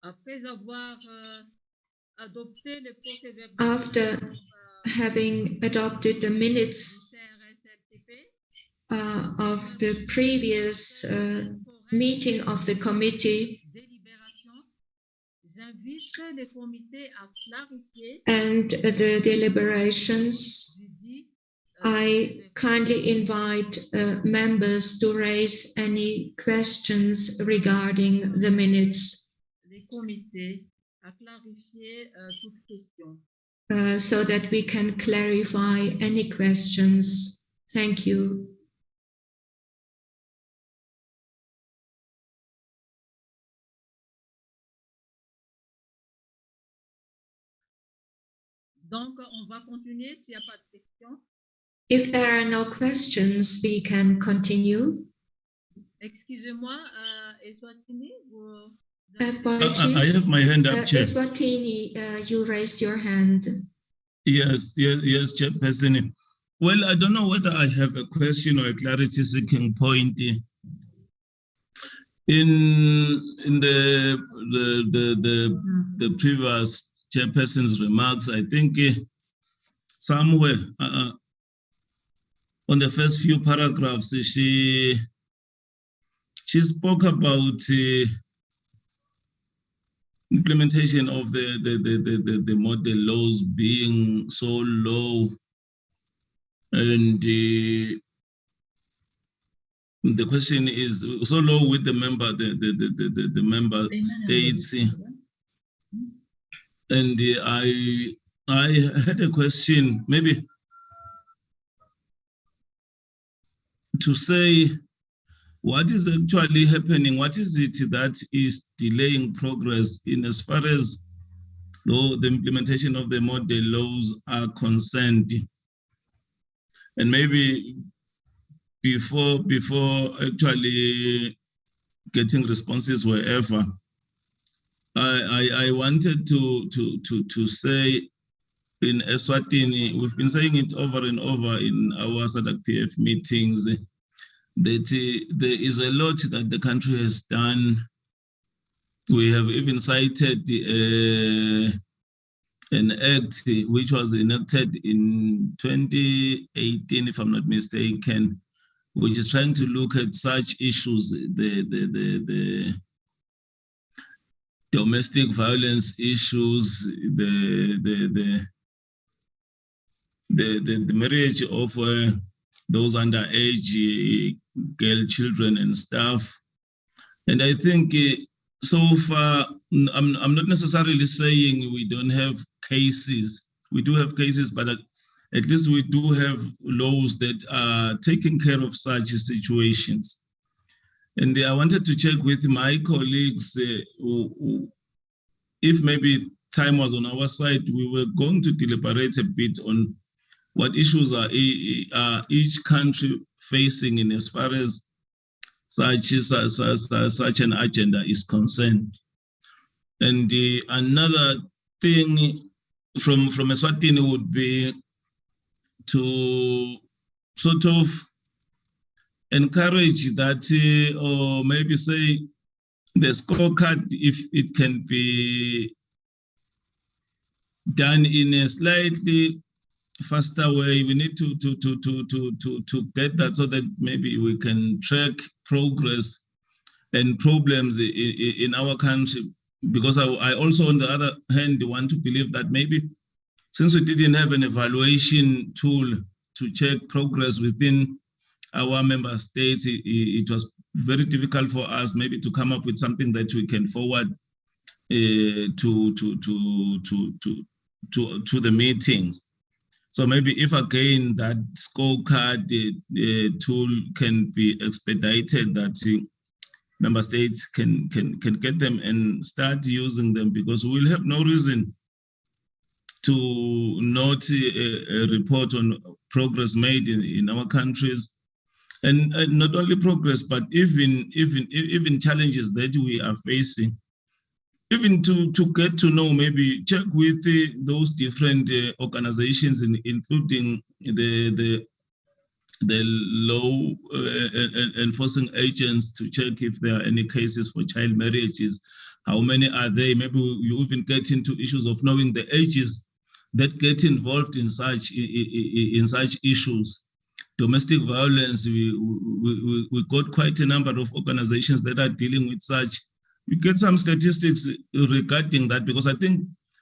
Après avoir adopté le procès verbal, after having adopted the minutes of the previous meeting of the committee and the deliberations, I kindly invite members to raise any questions regarding the minutes. So that we can clarify any questions. Thank you. Donc, on va continuer s'il n'y a pas de questions. If there are no questions, we can continue. Excusez-moi, Eswatini, vous... Apologies. I have my hand up, Chair. Eswatini, you raised your hand. Yes, Chairperson. Well, I don't know whether I have a question or a clarity-seeking point. In the previous Chairperson's remarks, I think somewhere on the first few paragraphs, she spoke about implementation of the model laws being so low, and the question is so low with the member states, and I had a question, maybe to say, what is actually happening? What is it that is delaying progress in as far as the implementation of the model laws are concerned? And maybe before actually getting responses wherever, I wanted to say in Eswatini, we've been saying it over and over in our SADC-PF meetings, that there is a lot that the country has done. We have even cited an act which was enacted in 2018, if I'm not mistaken, which is trying to look at such issues, the domestic violence issues, the marriage of those underage girl children and stuff. And I think so far, I'm not necessarily saying we don't have cases. We do have cases, but at least we do have laws that are taking care of such situations. And I wanted to check with my colleagues if maybe time was on our side, we were going to deliberate a bit on what issues are each country facing in as far as such an agenda is concerned. And another thing from Eswatini would be to sort of encourage that, or maybe say the scorecard, if it can be done in a slightly faster way. We need to get that so that maybe we can track progress and problems in our country. Because I also, on the other hand, want to believe that maybe since we didn't have an evaluation tool to check progress within our member states, it was very difficult for us maybe to come up with something that we can forward to the meetings. So maybe if again that scorecard tool can be expedited, that member states can get them and start using them, because we will have no reason to not report on progress made in our countries, and not only progress, but even challenges that we are facing. Even to get to know, maybe check with those different organizations, including the law enforcing agents, to check if there are any cases for child marriages. How many are they? Maybe you even get into issues of knowing the ages that get involved in such issues. Domestic violence, we got quite a number of organizations that are dealing with such. We get some statistics regarding that, because I think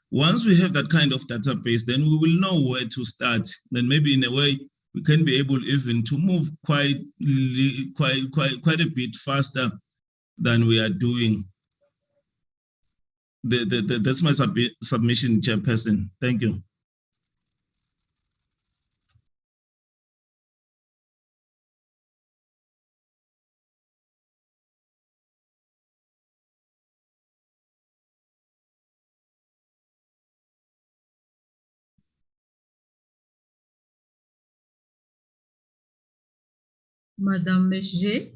once we have that kind of database, then we will know where to start. Then maybe in a way we can be able even to move quite a bit faster than we are doing. That's my submission, Chairperson. Thank you. Madame Meshje.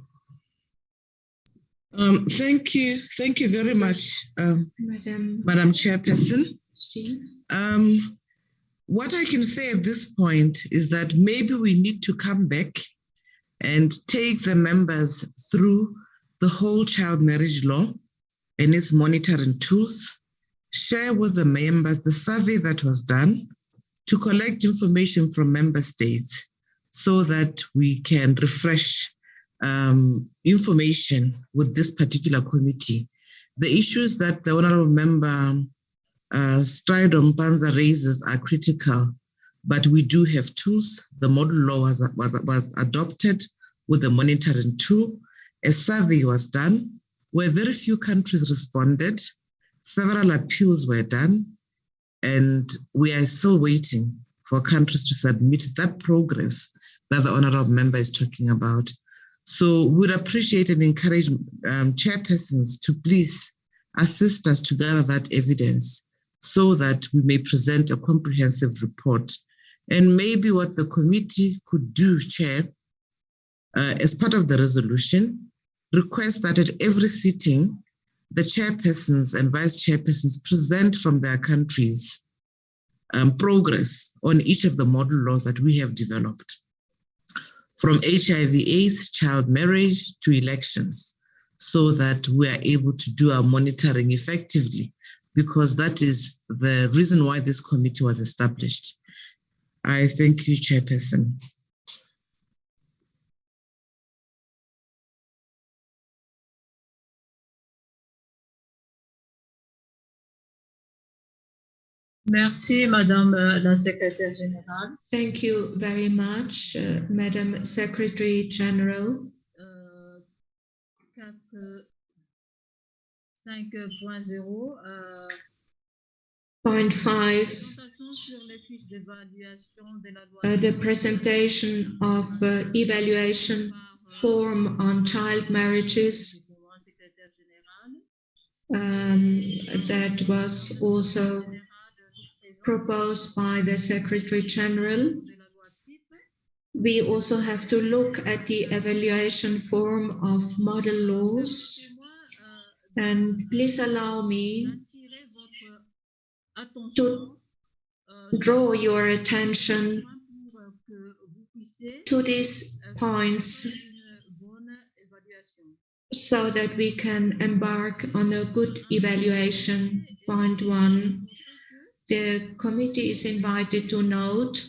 Thank you very much, Madam Chairperson. What I can say at this point is that maybe we need to come back and take the members through the whole child marriage law and its monitoring tools, share with the members the survey that was done to collect information from member states, so that we can refresh information with this particular committee. The issues that the Honorable Member Stridom Panza raises are critical, but we do have tools. The model law was adopted with a monitoring tool. A survey was done where very few countries responded. Several appeals were done, and we are still waiting for countries to submit that progress that the Honorable Member is talking about. So we'd appreciate and encourage chairpersons to please assist us to gather that evidence so that we may present a comprehensive report. And maybe what the committee could do, Chair, as part of the resolution, request that at every sitting, the chairpersons and vice chairpersons present from their countries progress on each of the model laws that we have developed, from HIV/AIDS, child marriage to elections, so that we are able to do our monitoring effectively, because that is the reason why this committee was established. I thank you, Chairperson. Merci, Madame la Secrétaire Générale. Thank you very much, Madam Secretary General. 5.0. Point 5. The presentation of evaluation form on child marriages. That was also proposed by the Secretary General. We also have to look at the evaluation form of model laws. And please allow me to draw your attention to these points so that we can embark on a good evaluation. Point 1. The committee is invited to note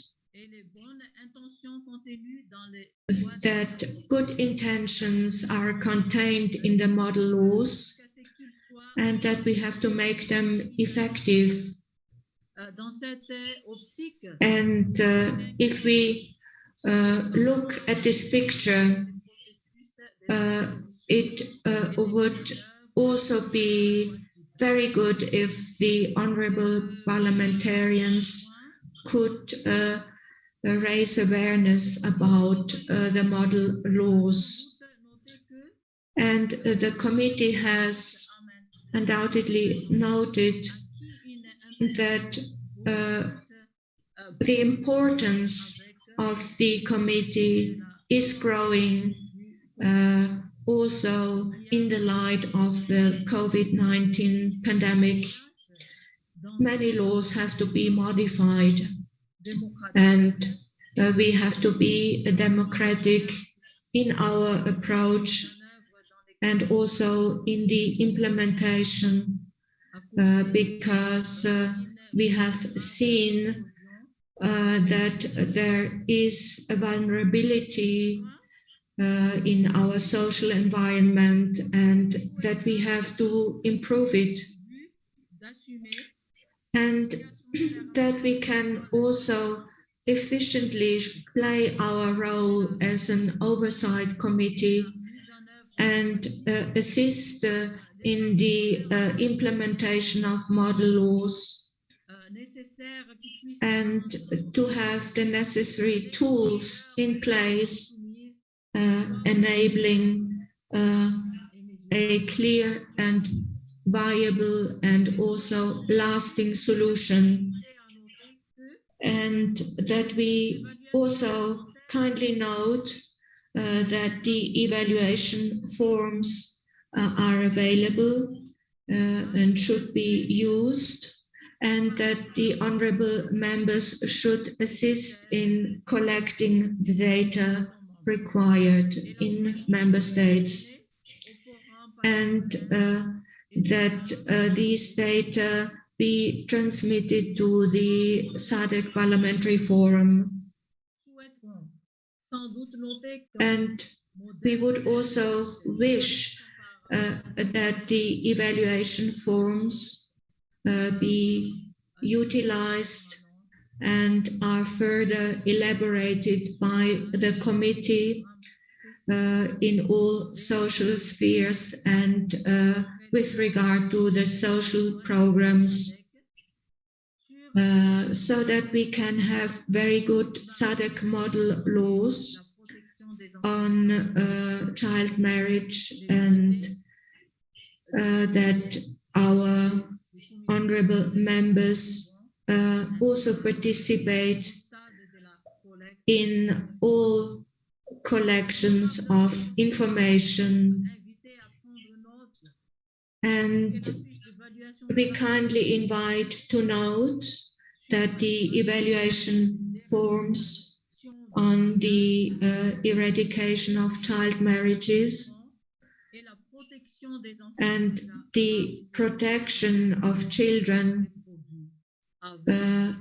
that good intentions are contained in the model laws and that we have to make them effective. And if we look at this picture, it would also be very good if the honorable parliamentarians could raise awareness about the model laws. And the committee has undoubtedly noted that the importance of the committee is growing also in the light of the COVID-19 pandemic. Many laws have to be modified, and we have to be democratic in our approach and also in the implementation, because we have seen that there is a vulnerability in our social environment and that we have to improve it. And that we can also efficiently play our role as an oversight committee and assist in the implementation of model laws, and to have the necessary tools in place enabling a clear and viable and also lasting solution. And that we also kindly note that the evaluation forms are available and should be used, and that the honorable members should assist in collecting the data required in member states, and that these data be transmitted to the SADC Parliamentary Forum. And we would also wish that the evaluation forms be utilized and are further elaborated by the committee in all social spheres and with regard to the social programs, so that we can have very good SADC model laws on child marriage, and that our honorable members also participate in all collections of information. And we kindly invite to note that the evaluation forms on the eradication of child marriages and the protection of children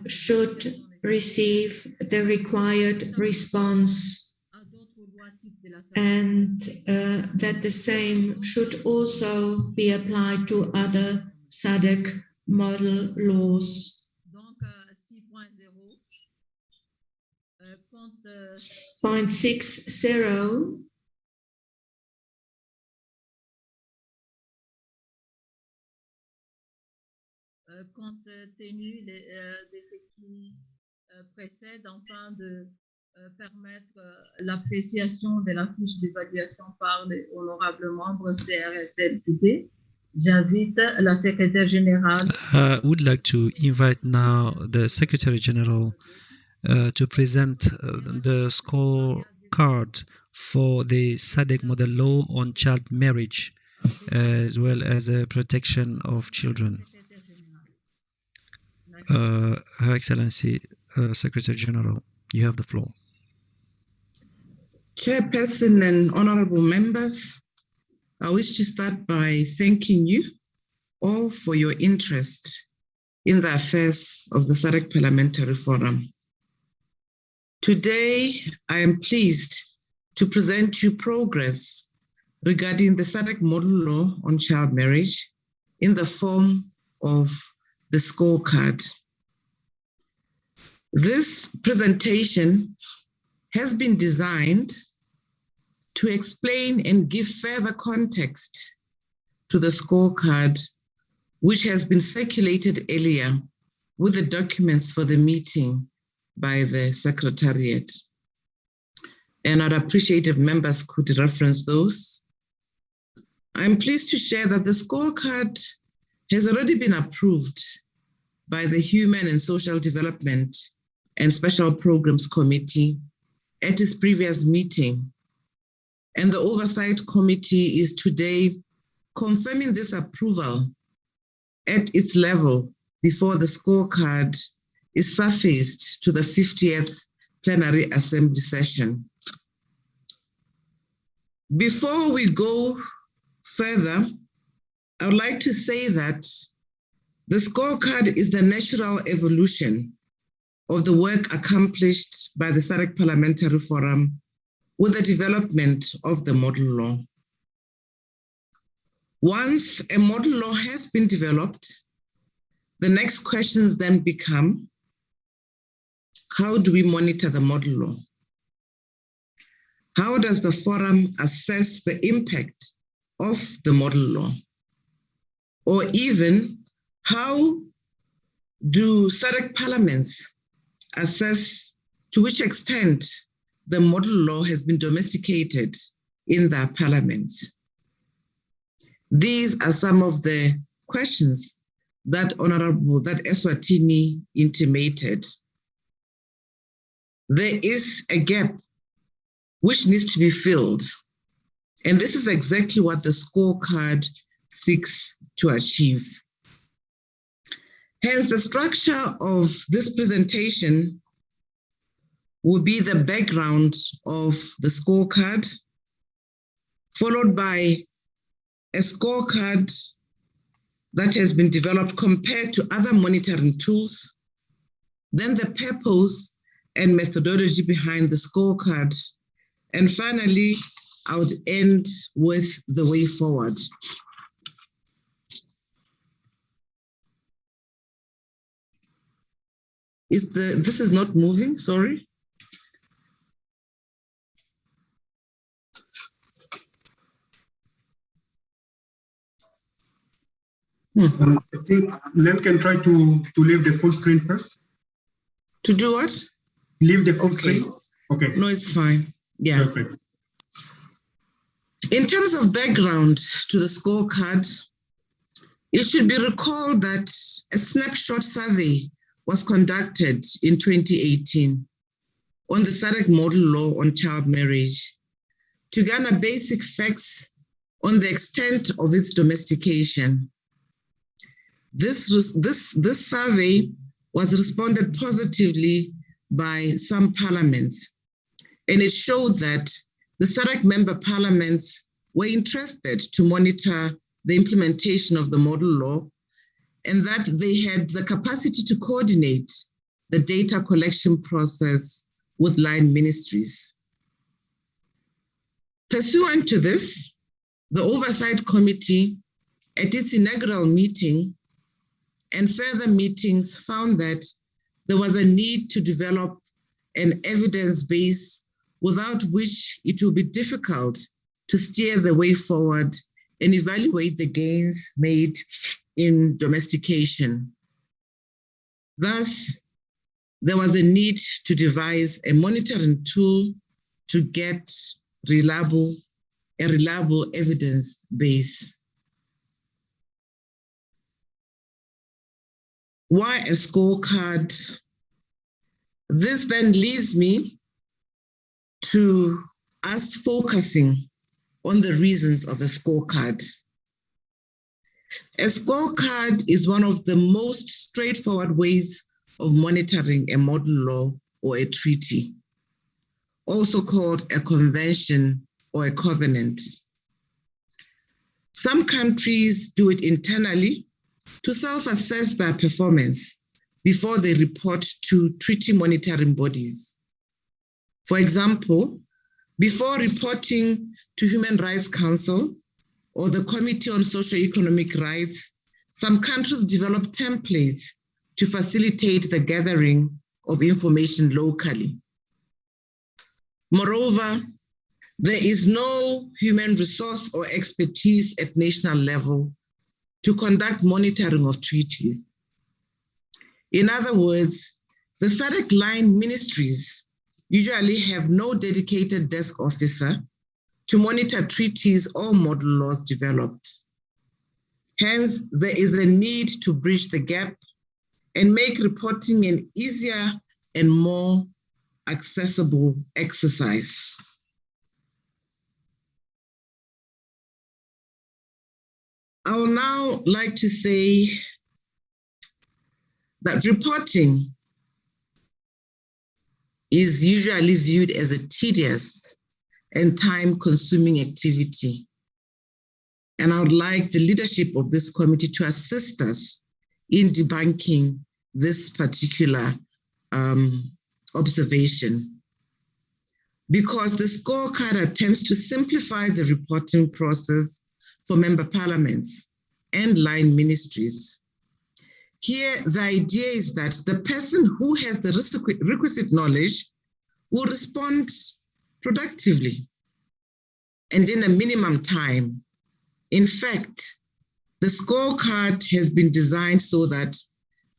should receive the required response, and that the same should also be applied to other SADC model laws. Point 6.0. Compte tenu de ce qui précède, afin de permettre l'appréciation de la fiche d'évaluation par les honorables membres CRSLPP, j'invite la secrétaire générale. I would like to invite now the Secretary General to present the scorecard for the SADC model law on child marriage, as well as the protection of children. Her Excellency, Secretary General, you have the floor. Chairperson and honorable members, I wish to start by thanking you all for your interest in the affairs of the SADC Parliamentary Forum. Today, I am pleased to present you progress regarding the SADC model law on child marriage in the form of the scorecard. This presentation has been designed to explain and give further context to the scorecard, which has been circulated earlier with the documents for the meeting by the Secretariat. And I'd appreciate if members could reference those. I'm pleased to share that the scorecard has already been approved by the Human and Social Development and Special Programs Committee at its previous meeting. And the Oversight Committee is today confirming this approval at its level before the scorecard is surfaced to the 50th Plenary Assembly session. Before we go further, I would like to say that the scorecard is the natural evolution of the work accomplished by the SADC Parliamentary Forum with the development of the model law. Once a model law has been developed, the next questions then become, how do we monitor the model law? How does the forum assess the impact of the model law? Or even, how do SADC parliaments assess to which extent the model law has been domesticated in their parliaments? These are some of the questions that Eswatini intimated. There is a gap which needs to be filled. And this is exactly what the scorecard seeks to achieve. Hence, the structure of this presentation will be the background of the scorecard, followed by a scorecard that has been developed compared to other monitoring tools, then the purpose and methodology behind the scorecard, and finally, I would end with the way forward. This is not moving, sorry. I think Len can try to leave the full screen first. To do what? Leave the full screen. Okay. No, it's fine. Yeah. Perfect. In terms of background to the scorecard, it should be recalled that a snapshot survey was conducted in 2018 on the SADC model law on child marriage to garner basic facts on the extent of its domestication. This survey was responded positively by some parliaments, and it showed that the SADC member parliaments were interested to monitor the implementation of the model law, and that they had the capacity to coordinate the data collection process with line ministries. Pursuant to this, the Oversight Committee, at its inaugural meeting and further meetings, found that there was a need to develop an evidence base without which it will be difficult to steer the way forward and evaluate the gains made in domestication. Thus, there was a need to devise a monitoring tool to get a reliable evidence base. Why a scorecard? This then leads me to us focusing on the reasons of a scorecard. A scorecard is one of the most straightforward ways of monitoring a model law or a treaty, also called a convention or a covenant. Some countries do it internally to self-assess their performance before they report to treaty monitoring bodies. For example, before reporting to Human Rights Council or the Committee on Socio-Economic Rights, some countries develop templates to facilitate the gathering of information locally. Moreover, there is no human resource or expertise at national level to conduct monitoring of treaties. In other words, the SADC line ministries usually have no dedicated desk officer to monitor treaties or model laws developed. Hence, there is a need to bridge the gap and make reporting an easier and more accessible exercise. I would now like to say that reporting is usually viewed as a tedious and time-consuming activity. And I would like the leadership of this committee to assist us in debunking this particular observation. Because the scorecard attempts to simplify the reporting process for member parliaments and line ministries. Here, the idea is that the person who has the requisite knowledge will respond productively and in a minimum time. In fact, the scorecard has been designed so that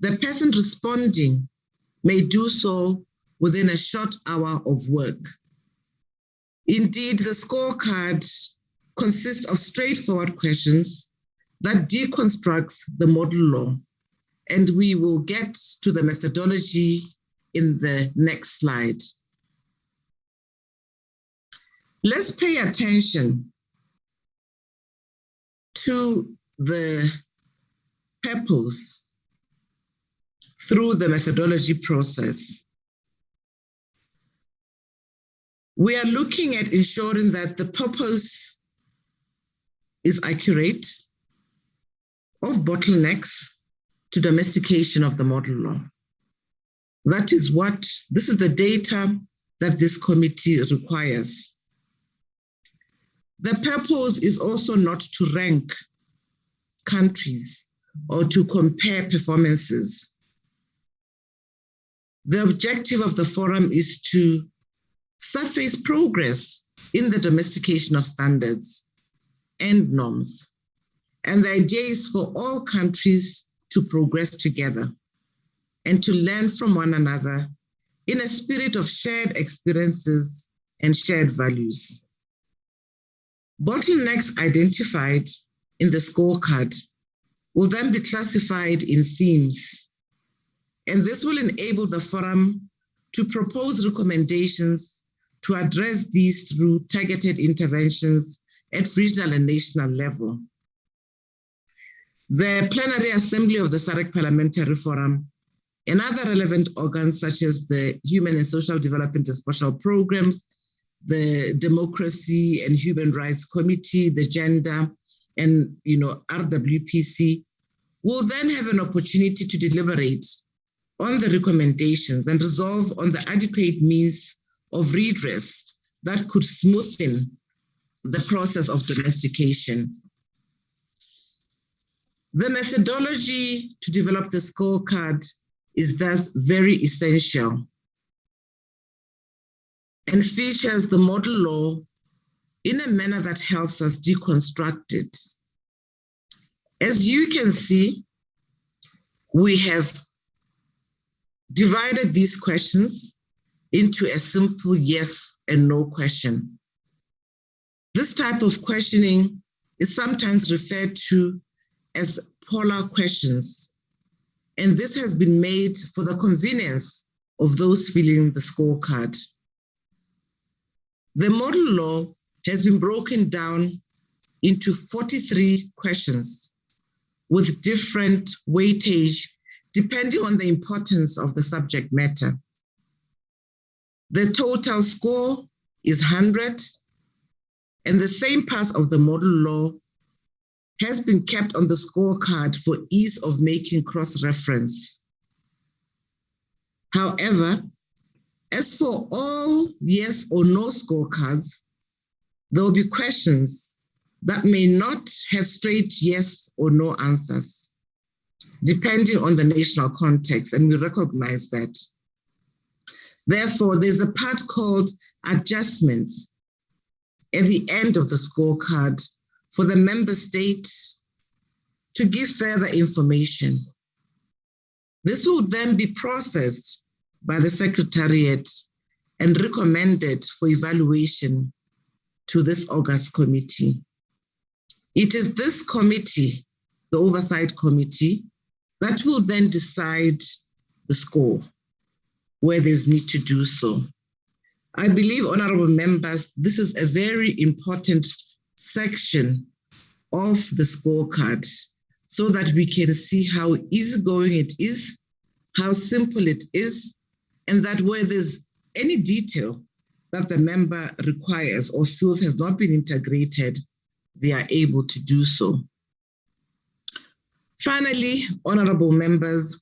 the person responding may do so within a short hour of work. Indeed, the scorecard consists of straightforward questions that deconstructs the model law, and we will get to the methodology in the next slide. Let's pay attention to the purpose through the methodology process. We are looking at ensuring that the purpose is accurate of bottlenecks to domestication of the model law. This is the data that this committee requires. The purpose is also not to rank countries or to compare performances. The objective of the forum is to surface progress in the domestication of standards and norms. And the idea is for all countries to progress together and to learn from one another in a spirit of shared experiences and shared values. Bottlenecks identified in the scorecard will then be classified in themes. And this will enable the forum to propose recommendations to address these through targeted interventions at regional and national level. The plenary assembly of the SADC Parliamentary Forum and other relevant organs such as the Human and Social Development and Special Programs, the Democracy and Human Rights Committee, the Gender and RWPC, will then have an opportunity to deliberate on the recommendations and resolve on the adequate means of redress that could smoothen the process of domestication. The methodology to develop the scorecard is thus very essential and features the model law in a manner that helps us deconstruct it. As you can see, we have divided these questions into a simple yes and no question. This type of questioning is sometimes referred to as polar questions, and this has been made for the convenience of those filling the scorecard. The model law has been broken down into 43 questions with different weightage depending on the importance of the subject matter. The total score is 100, and the same parts of the model law has been kept on the scorecard for ease of making cross-reference. However, As for all yes or no scorecards, there will be questions that may not have straight yes or no answers, depending on the national context, and we recognize that. Therefore, there's a part called adjustments at the end of the scorecard for the member states to give further information. This will then be processed by the Secretariat and recommended for evaluation to this August committee. It is this committee, the Oversight Committee, that will then decide the score, where there's need to do so. I believe, honorable members, this is a very important section of the scorecard so that we can see how easygoing it is, how simple it is, and that where there's any detail that the member requires or feels has not been integrated, they are able to do so. Finally, honorable members,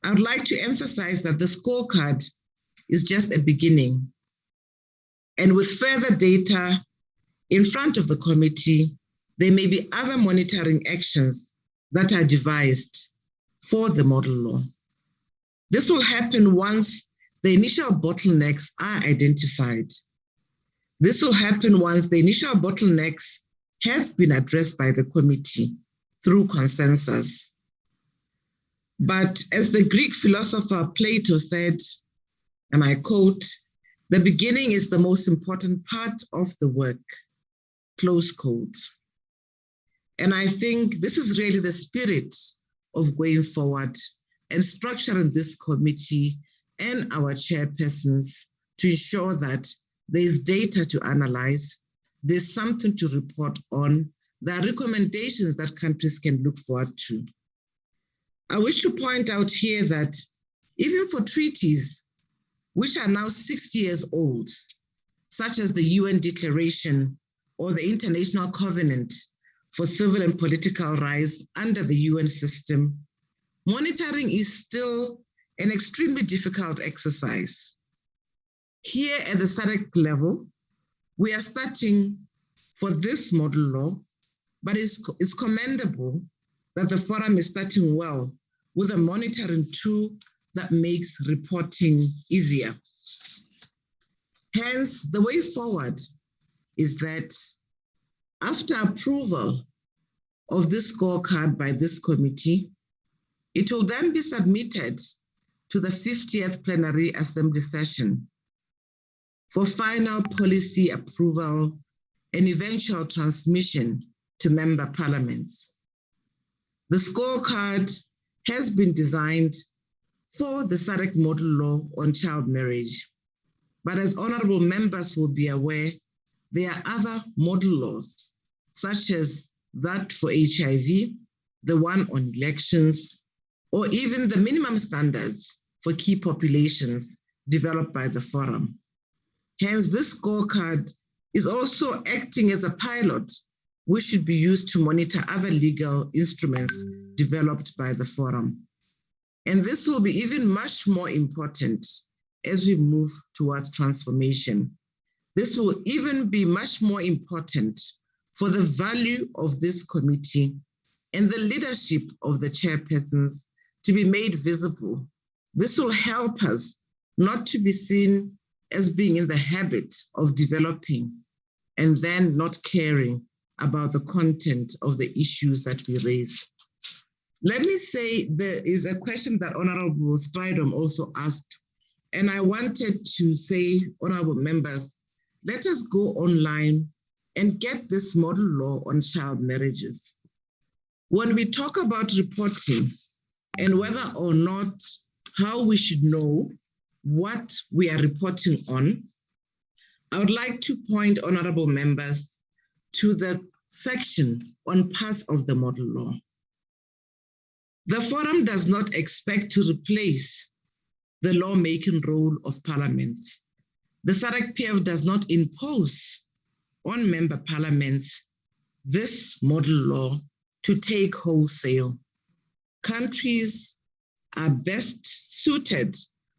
I would like to emphasize that the scorecard is just a beginning. And with further data in front of the committee, there may be other monitoring actions that are devised for the model law. This will happen once the initial bottlenecks are identified. This will happen once the initial bottlenecks have been addressed by the committee through consensus. But as the Greek philosopher Plato said, and I quote, "The beginning is the most important part of the work," close quote. And I think this is really the spirit of going forward and structuring this committee and our chairpersons to ensure that there's data to analyze, there's something to report on, there are recommendations that countries can look forward to. I wish to point out here that even for treaties which are now 60 years old, such as the UN Declaration or the International Covenant for Civil and Political Rights under the UN system, monitoring is still an extremely difficult exercise. Here at the SADC level, we are starting for this model law, but it's commendable that the forum is starting well with a monitoring tool that makes reporting easier. Hence, the way forward is that after approval of this scorecard by this committee, it will then be submitted to the 50th Plenary Assembly session for final policy approval and eventual transmission to member parliaments. The scorecard has been designed for the SADC model law on child marriage. But as honorable members will be aware, there are other model laws, such as that for HIV, the one on elections, or even the minimum standards for key populations developed by the forum. Hence, this scorecard is also acting as a pilot which should be used to monitor other legal instruments developed by the forum. And this will be even much more important as we move towards transformation. This will even be much more important for the value of this committee and the leadership of the chairpersons to be made visible. This will help us not to be seen as being in the habit of developing and then not caring about the content of the issues that we raise. Let me say there is a question that Honorable Stridham also asked, and I wanted to say, honorable members, let us go online and get this model law on child marriages. When we talk about reporting and whether or not how we should know what we are reporting on, I would like to point honorable members to the section on parts of the model law. The forum does not expect to replace the lawmaking role of parliaments. The SADC-PF does not impose on member parliaments this model law to take wholesale. Countries are best suited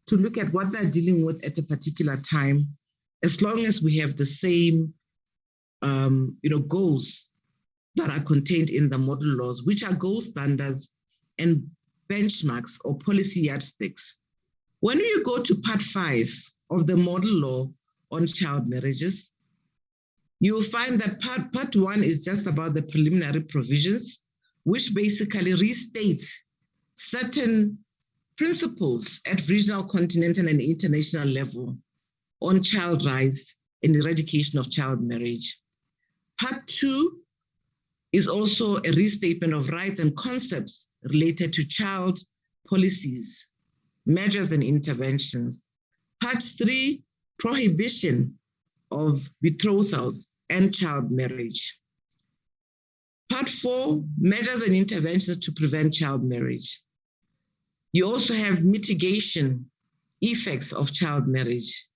to look at what they're dealing with at a particular time, as long as we have the same goals that are contained in the model laws, which are gold standards and benchmarks or policy yardsticks. When you go to part 5 of the model law on child marriages, you will find that part 1 is just about the preliminary provisions, which basically restates certain principles at regional, continental, and international level on child rights and eradication of child marriage. Part 2 is also a restatement of rights and concepts related to child policies, measures, and interventions. Part 3, prohibition of betrothals and child marriage. Part 4, measures and interventions to prevent child marriage. You also have mitigation effects of child marriage,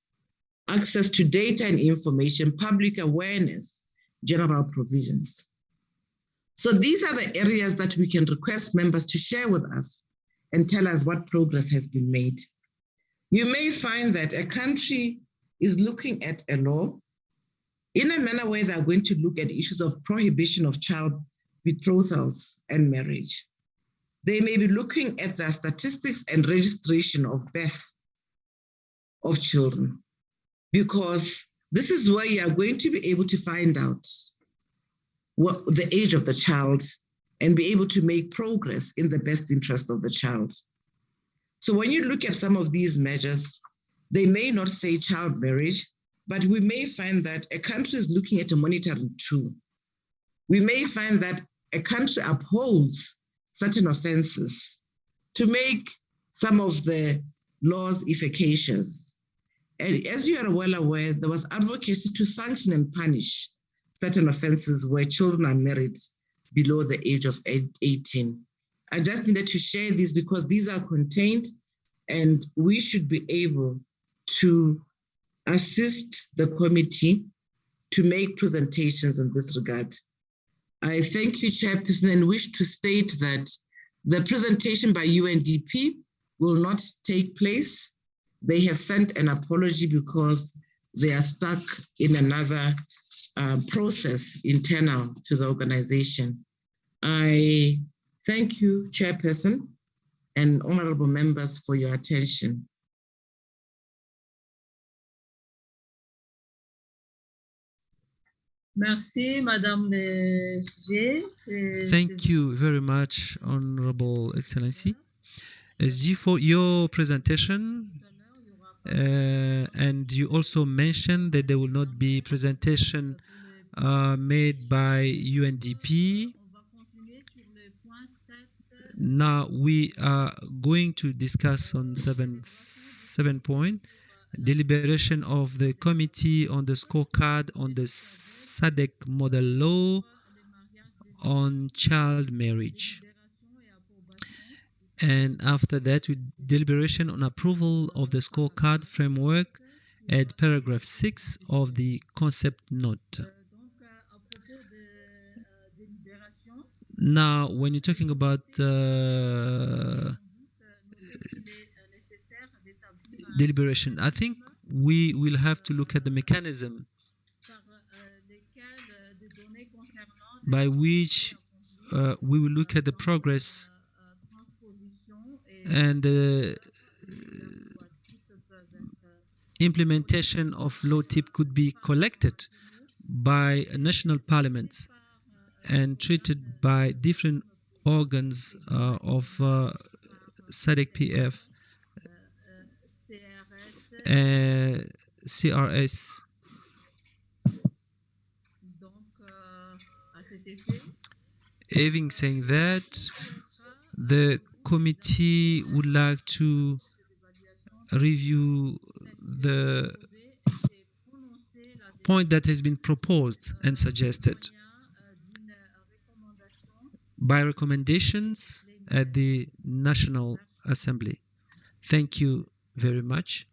access to data and information, public awareness, general provisions. So these are the areas that we can request members to share with us and tell us what progress has been made. You may find that a country is looking at a law in a manner where they're going to look at issues of prohibition of child betrothals and marriage. They may be looking at the statistics and registration of birth of children, because this is where you are going to be able to find out what the age of the child and be able to make progress in the best interest of the child. So when you look at some of these measures, they may not say child marriage, but we may find that a country is looking at a monitoring tool. We may find that a country upholds certain offenses to make some of the laws efficacious. And as you are well aware, there was advocacy to sanction and punish certain offenses where children are married below the age of 18. I just needed to share these because these are contained and we should be able to assist the committee to make presentations in this regard. I thank you, Chairperson, and wish to state that the presentation by UNDP will not take place. They have sent an apology because they are stuck in another process internal to the organization. I thank you, Chairperson, and honorable members for your attention. Merci, Madame le SG. Thank you very much, Honorable Excellency. SG, for your presentation. And you also mentioned that there will not be presentation made by UNDP. Now we are going to discuss on 7 point, deliberation of the committee on the scorecard on the SADC model law on child marriage. And after that, with deliberation on approval of the scorecard framework at paragraph 6 of the concept note. Now, when you're talking about deliberation, I think we will have to look at the mechanism by which we will look at the progress and the implementation of law tip could be collected by national parliaments and treated by different organs of SADC-PF, CRS. Having said that, the committee would like to review the point that has been proposed and suggested by recommendations at the National Assembly. Thank you very much.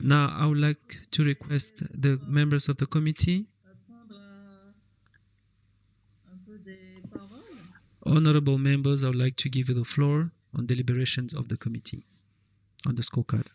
Now, I would like to request the members of the committee, honorable members, I would like to give you the floor on deliberations of the committee on the scorecard.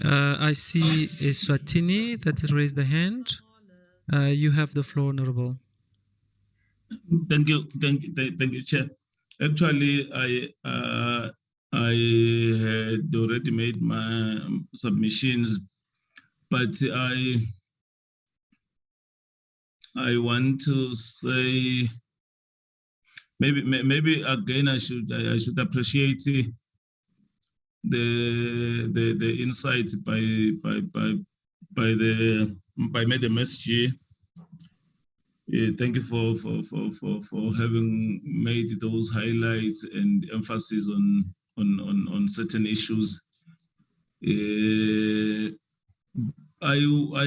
I see Eswatini that has raised the hand. You have the floor, Honorable. Thank you, Chair. Actually, I had already made my submissions, but I want to say maybe again I should appreciate the insights by Madam SG. Thank you for having made those highlights and emphasis on certain issues. I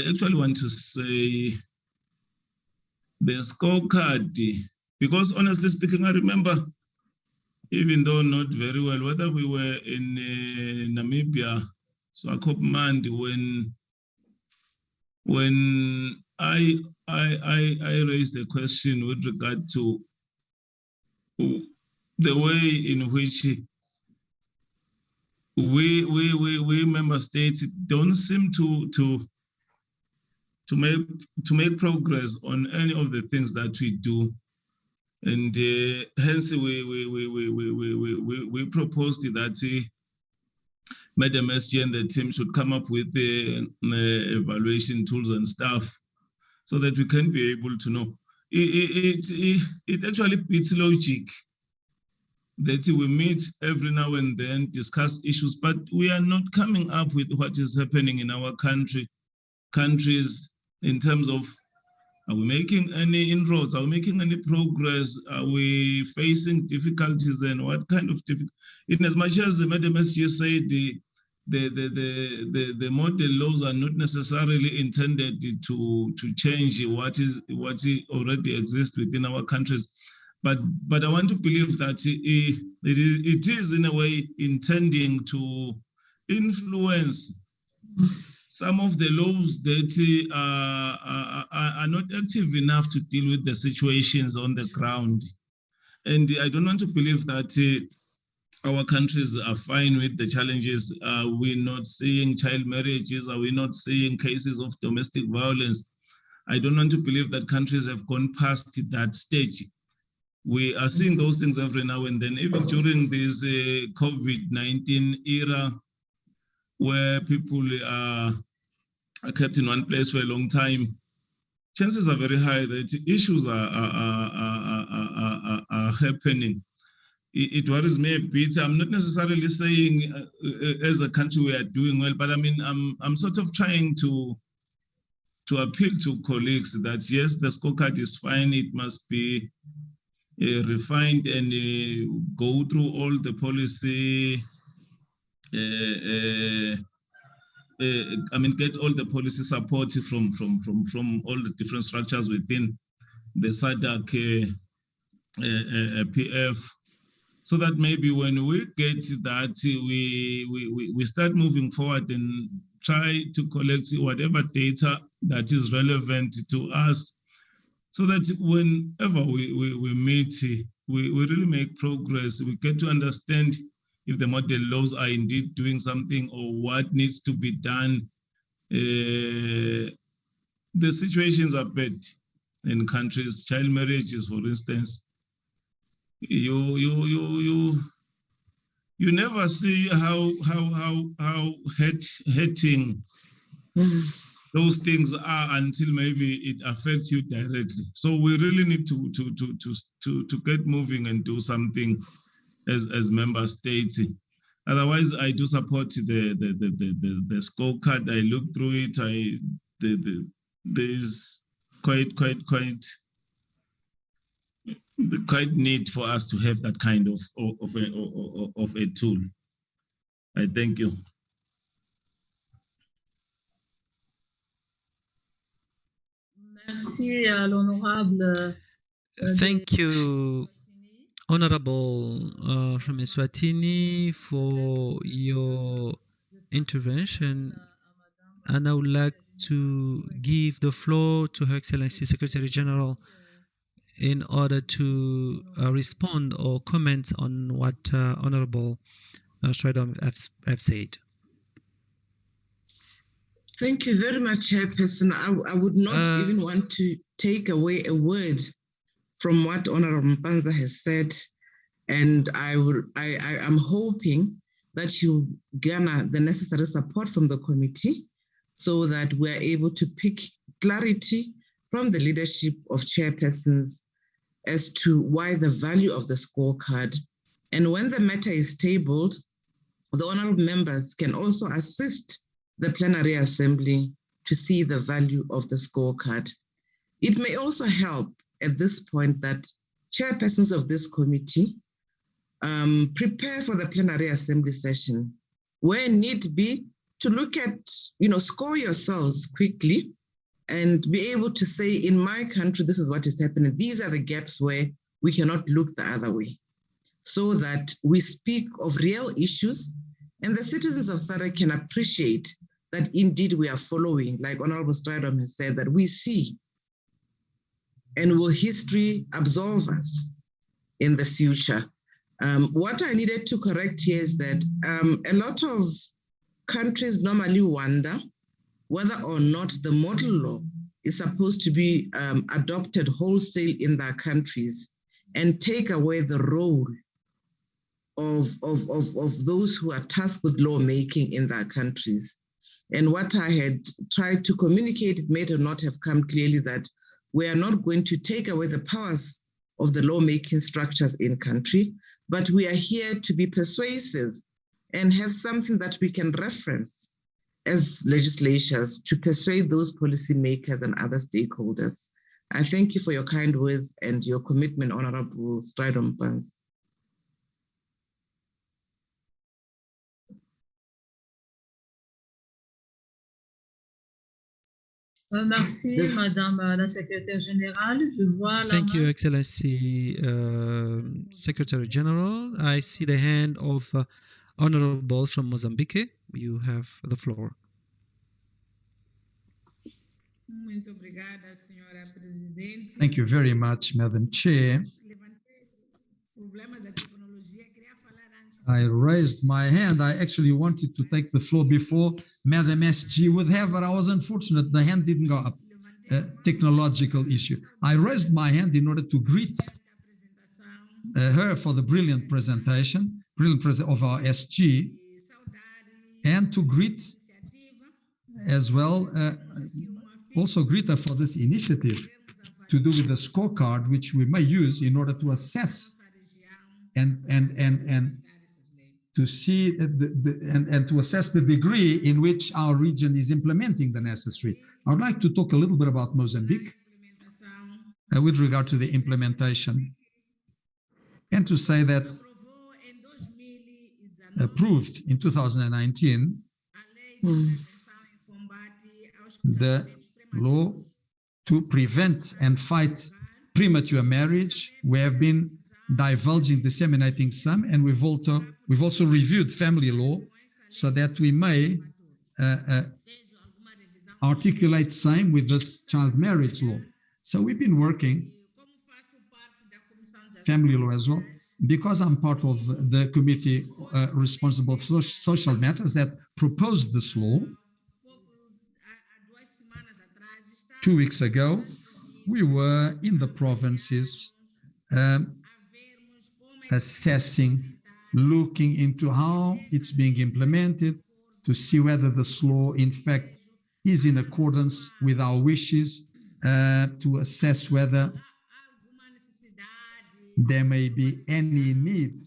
actually want to say the scorecard, because honestly speaking, I remember, even though not very well, whether we were in Namibia, so I command when I raised a question with regard to the way in which we member states don't seem to make progress on any of the things that we do. And hence we proposed that Madam SG and the team should come up with the evaluation tools and stuff so that we can be able to know. It actually beats logic that we meet every now and then, discuss issues, but we are not coming up with what is happening in our countries in terms of, are we making any inroads? Are we making any progress? Are we facing difficulties, and what kind of difficulties? In as much as the Madam SG said, the model laws are not necessarily intended to change what already exists within our countries, but I want to believe that it is in a way intending to influence some of the laws that are not active enough to deal with the situations on the ground. And I don't want to believe that our countries are fine with the challenges. Are we not seeing child marriages? Are we not seeing cases of domestic violence? I don't want to believe that countries have gone past that stage. We are seeing those things every now and then, even during this COVID-19 era, where people are kept in one place for a long time. Chances are very high that issues are happening. It worries me a bit. I'm not necessarily saying as a country we are doing well, but I mean, I'm sort of trying to appeal to colleagues that yes, the scorecard is fine. It must be refined and go through all the policy. Get all the policy support from all the different structures within the SADC-PF, so that maybe when we get that, we start moving forward and try to collect whatever data that is relevant to us, so that whenever we meet, we really make progress. We get to understand if the model laws are indeed doing something or what needs to be done the situations are bad in countries. Child marriages, for instance, you never see how hurting those things are until maybe it affects you directly. So we really need to get moving and do something as member states. Otherwise, I do support the scorecard. I look through it. There's quite need for us to have that kind of a tool. I thank you. Merci à l'honorable. Thank you, Honorable from Eswatini, for your intervention. And I would like to give the floor to Her Excellency Secretary General in order to respond or comment on what Honorable Stridom have said. Thank you very much, Chairperson. I would not even want to take away a word from what Honorable Mpanza has said, and I'm hoping that you garner the necessary support from the committee so that we're able to pick clarity from the leadership of chairpersons as to why the value of the scorecard. And when the matter is tabled, the honorable members can also assist the plenary assembly to see the value of the scorecard. It may also help at this point that chairpersons of this committee prepare for the plenary assembly session, where need be to look at, score yourselves quickly and be able to say, in my country, this is what is happening. These are the gaps where we cannot look the other way, so that we speak of real issues and the citizens of SADC can appreciate that indeed we are following, like Honorable Stridom has said, that we see, and will history absolve us in the future? What I needed to correct here is that a lot of countries normally wonder whether or not the model law is supposed to be adopted wholesale in their countries and take away the role of those who are tasked with lawmaking in their countries. And what I had tried to communicate, it may not have come clearly, that we are not going to take away the powers of the lawmaking structures in country, but we are here to be persuasive and have something that we can reference as legislatures to persuade those policymakers and other stakeholders. I thank you for your kind words and your commitment, Honorable Stridom Pans. Merci, Madame la Secrétaire Générale. Je vois Thank you, Excellency Secretary General. I see the hand of Honorable from Mozambique. You have the floor. Muito obrigada, Senhora Presidente. Thank you very much, Madam Chair. I raised my hand. I actually wanted to take the floor before Madam SG would have, but I was unfortunate. The hand didn't go up. Technological issue. I raised my hand in order to greet her for the brilliant presentation of our SG, and to greet as well, also greet her for this initiative to do with the scorecard, which we may use in order to assess and to see and to assess the degree in which our region is implementing the necessary. I would like to talk a little bit about Mozambique with regard to the implementation, and to say that approved in 2019 the law to prevent and fight premature marriage. We have been divulging, disseminating some, and we've also reviewed family law so that we may articulate same with this child marriage law. So we've been working family law as well, because I'm part of the committee responsible for social matters that proposed this law. 2 weeks ago, we were in the provinces assessing, looking into how it's being implemented to see whether this law, in fact, is in accordance with our wishes, to assess whether there may be any need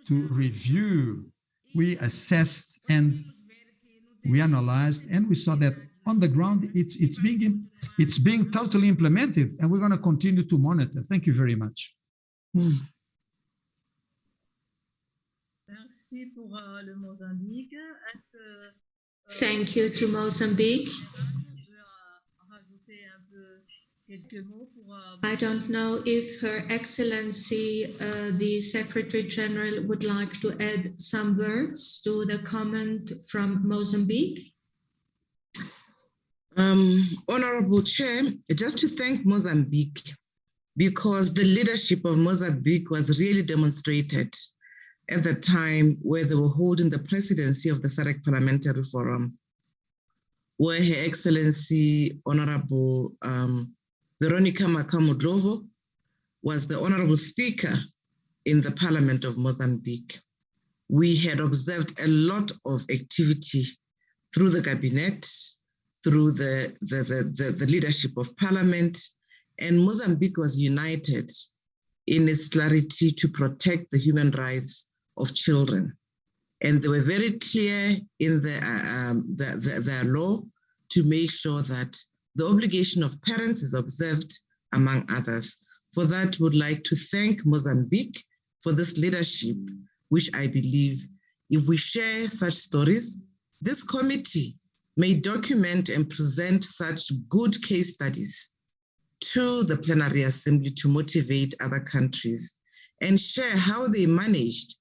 to review. We assessed and we analyzed, and we saw that on the ground it's being totally implemented, and we're going to continue to monitor. Thank you very much. Merci pour le Mozambique. Est-ce que Thank you to Mozambique. rajouter un peu quelques mots pour I don't know if Her Excellency, the Secretary General, would like to add some words to the comment from Mozambique. Honorable Chair, just to thank Mozambique, because the leadership of Mozambique was really demonstrated at the time where they were holding the presidency of the SADC Parliamentary Forum, where Her Excellency Honorable Veronica Makamudlovo was the Honorable Speaker in the Parliament of Mozambique. We had observed a lot of activity through the cabinet, through the leadership of Parliament, and Mozambique was united in its clarity to protect the human rights of children. And they were very clear in their law to make sure that the obligation of parents is observed, among others. For that, would like to thank Mozambique for this leadership, which I believe if we share such stories, this committee may document and present such good case studies to the plenary assembly to motivate other countries and share how they managed,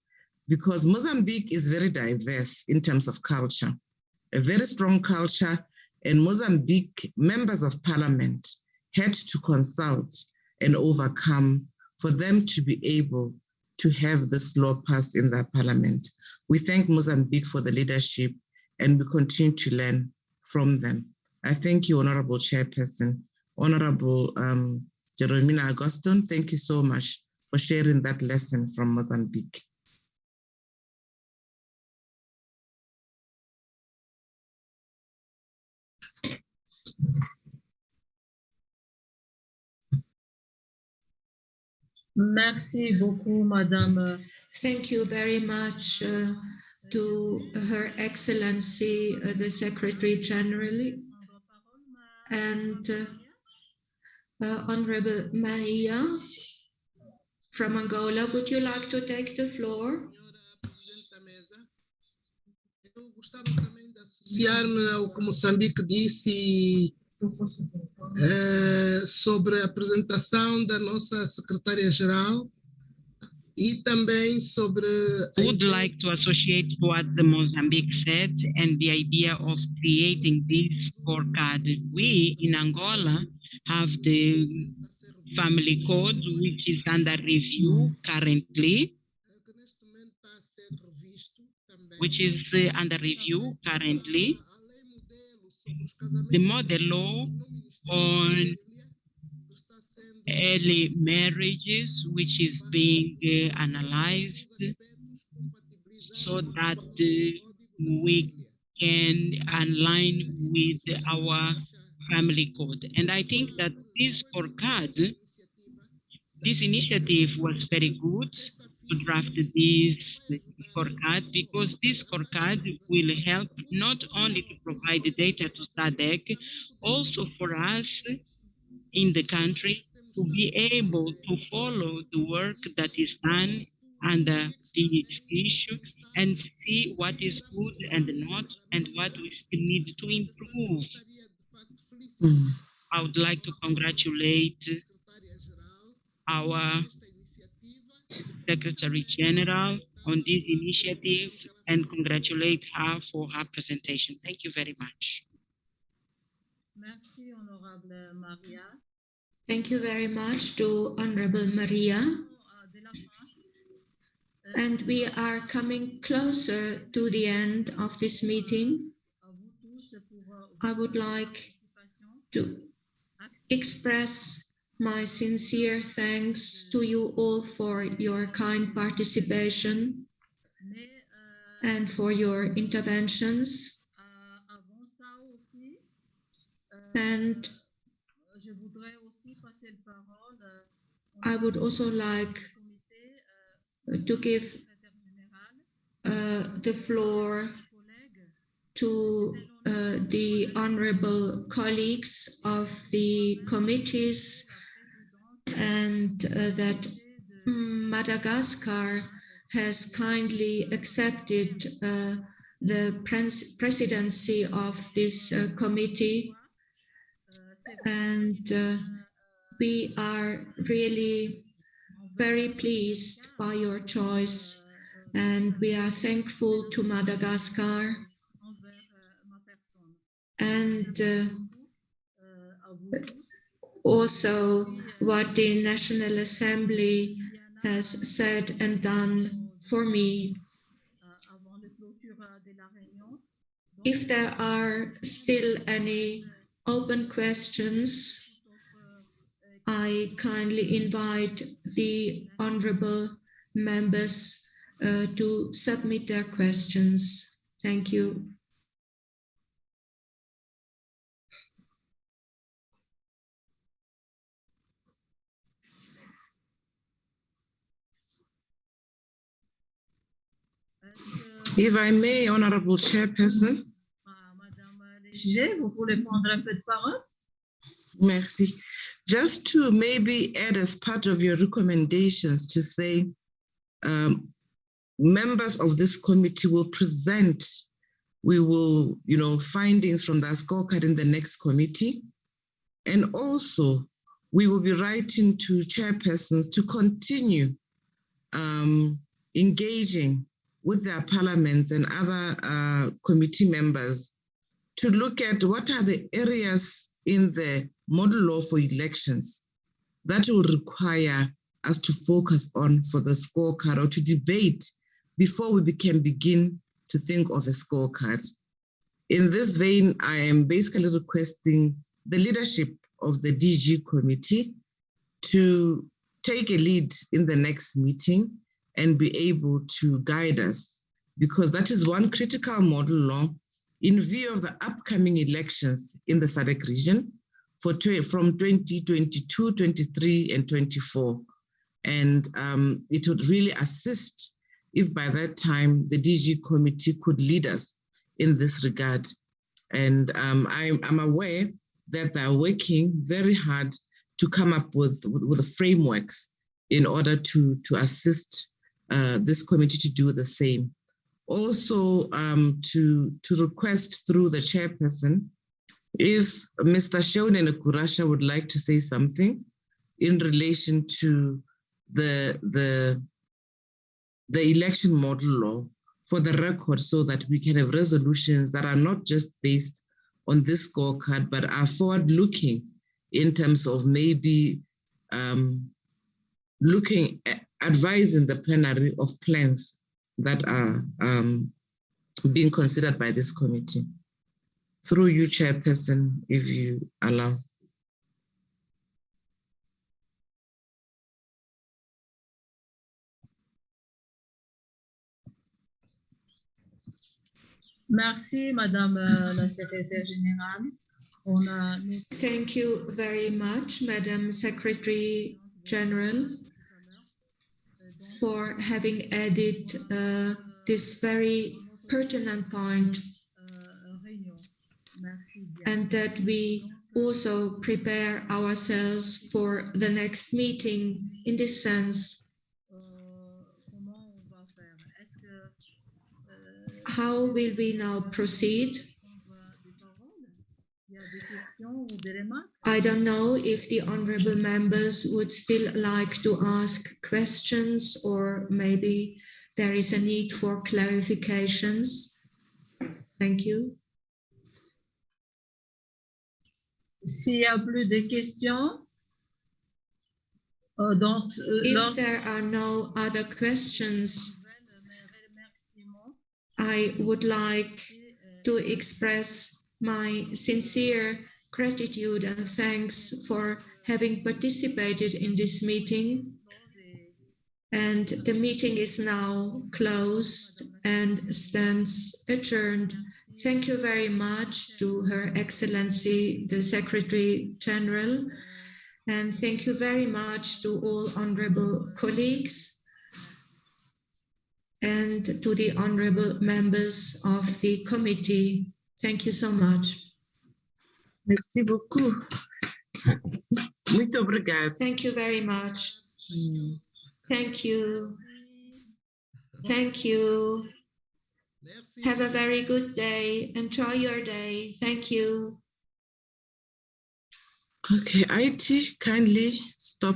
because Mozambique is very diverse in terms of culture, a very strong culture, and Mozambique members of parliament had to consult and overcome for them to be able to have this law passed in their parliament. We thank Mozambique for the leadership, and we continue to learn from them. I thank you, Honorable Chairperson. Honorable Jeromina Agoston, thank you so much for sharing that lesson from Mozambique. Merci beaucoup, Madame. Thank you very much to Her Excellency, the Secretary General, and Honorable Maria from Angola. Would you like to take the floor? Associar-me ao que Moçambique disse sobre a apresentação da nossa secretária-geral e também sobre... I would like to associate what the Mozambique said and the idea of creating this scorecard. We in Angola have the family code, which is under review currently, The model law on early marriages, which is being analyzed so that we can align with our family code. And I think that this scorecard, this initiative was very good to draft this scorecard, because this scorecard will help not only to provide the data to SADC, also for us in the country to be able to follow the work that is done under this issue and see what is good and not, and what we still need to improve. I would like to congratulate our Secretary General on this initiative and congratulate her for her presentation. Thank you very much. Merci, Honorable Maria. Thank you very much to Honorable Maria. And we are coming closer to the end of this meeting. I would like to express my sincere thanks to you all for your kind participation and for your interventions. And I would also like to give the floor to the honorable colleagues of the committees, and that Madagascar has kindly accepted the presidency of this committee, and we are really very pleased by your choice, and we are thankful to Madagascar and also what the National Assembly has said and done for me. If there are still any open questions, I kindly invite the honorable members to submit their questions. Thank you. If I may, Honorable Chairperson. Vous voulez prendre un peu de parole? Merci. Just to maybe add as part of your recommendations to say members of this committee will present, we will, findings from the scorecard in the next committee. And also we will be writing to chairpersons to continue engaging with their parliaments and other committee members to look at what are the areas in the model law for elections that will require us to focus on for the scorecard, or to debate before we can begin to think of a scorecard. In this vein, I am basically requesting the leadership of the DG committee to take a lead in the next meeting and be able to guide us, because that is one critical model law in view of the upcoming elections in the SADC region from 2022, 23, and 24. And it would really assist if by that time the DG committee could lead us in this regard. And I'm aware that they're working very hard to come up with the frameworks in order to assist this committee to do the same. Also, to request through the chairperson, if Mr. Shaun Kurasha would like to say something in relation to the election model law for the record, so that we can have resolutions that are not just based on this scorecard, but are forward-looking in terms of maybe advising the plenary of plans that are being considered by this committee. Through you, Chairperson, if you allow. Merci, Madame la Secrétaire Générale. Thank you very much, Madam Secretary General, for having added this very pertinent point, and that we also prepare ourselves for the next meeting in this sense. How will we now proceed? I don't know if the honorable members would still like to ask questions, or maybe there is a need for clarifications. Thank you. S'il y a plus de questions, if there are no other questions, I would like to express my sincere gratitude and thanks for having participated in this meeting. And the meeting is now closed and stands adjourned. Thank you very much to Her Excellency, the Secretary General, and thank you very much to all honorable colleagues and to the honorable members of the committee. Thank you so much. Merci beaucoup. Muito obrigado. Thank you very much. Thank you. Thank you. Have a very good day. Enjoy your day. Thank you. Okay, IT, kindly stop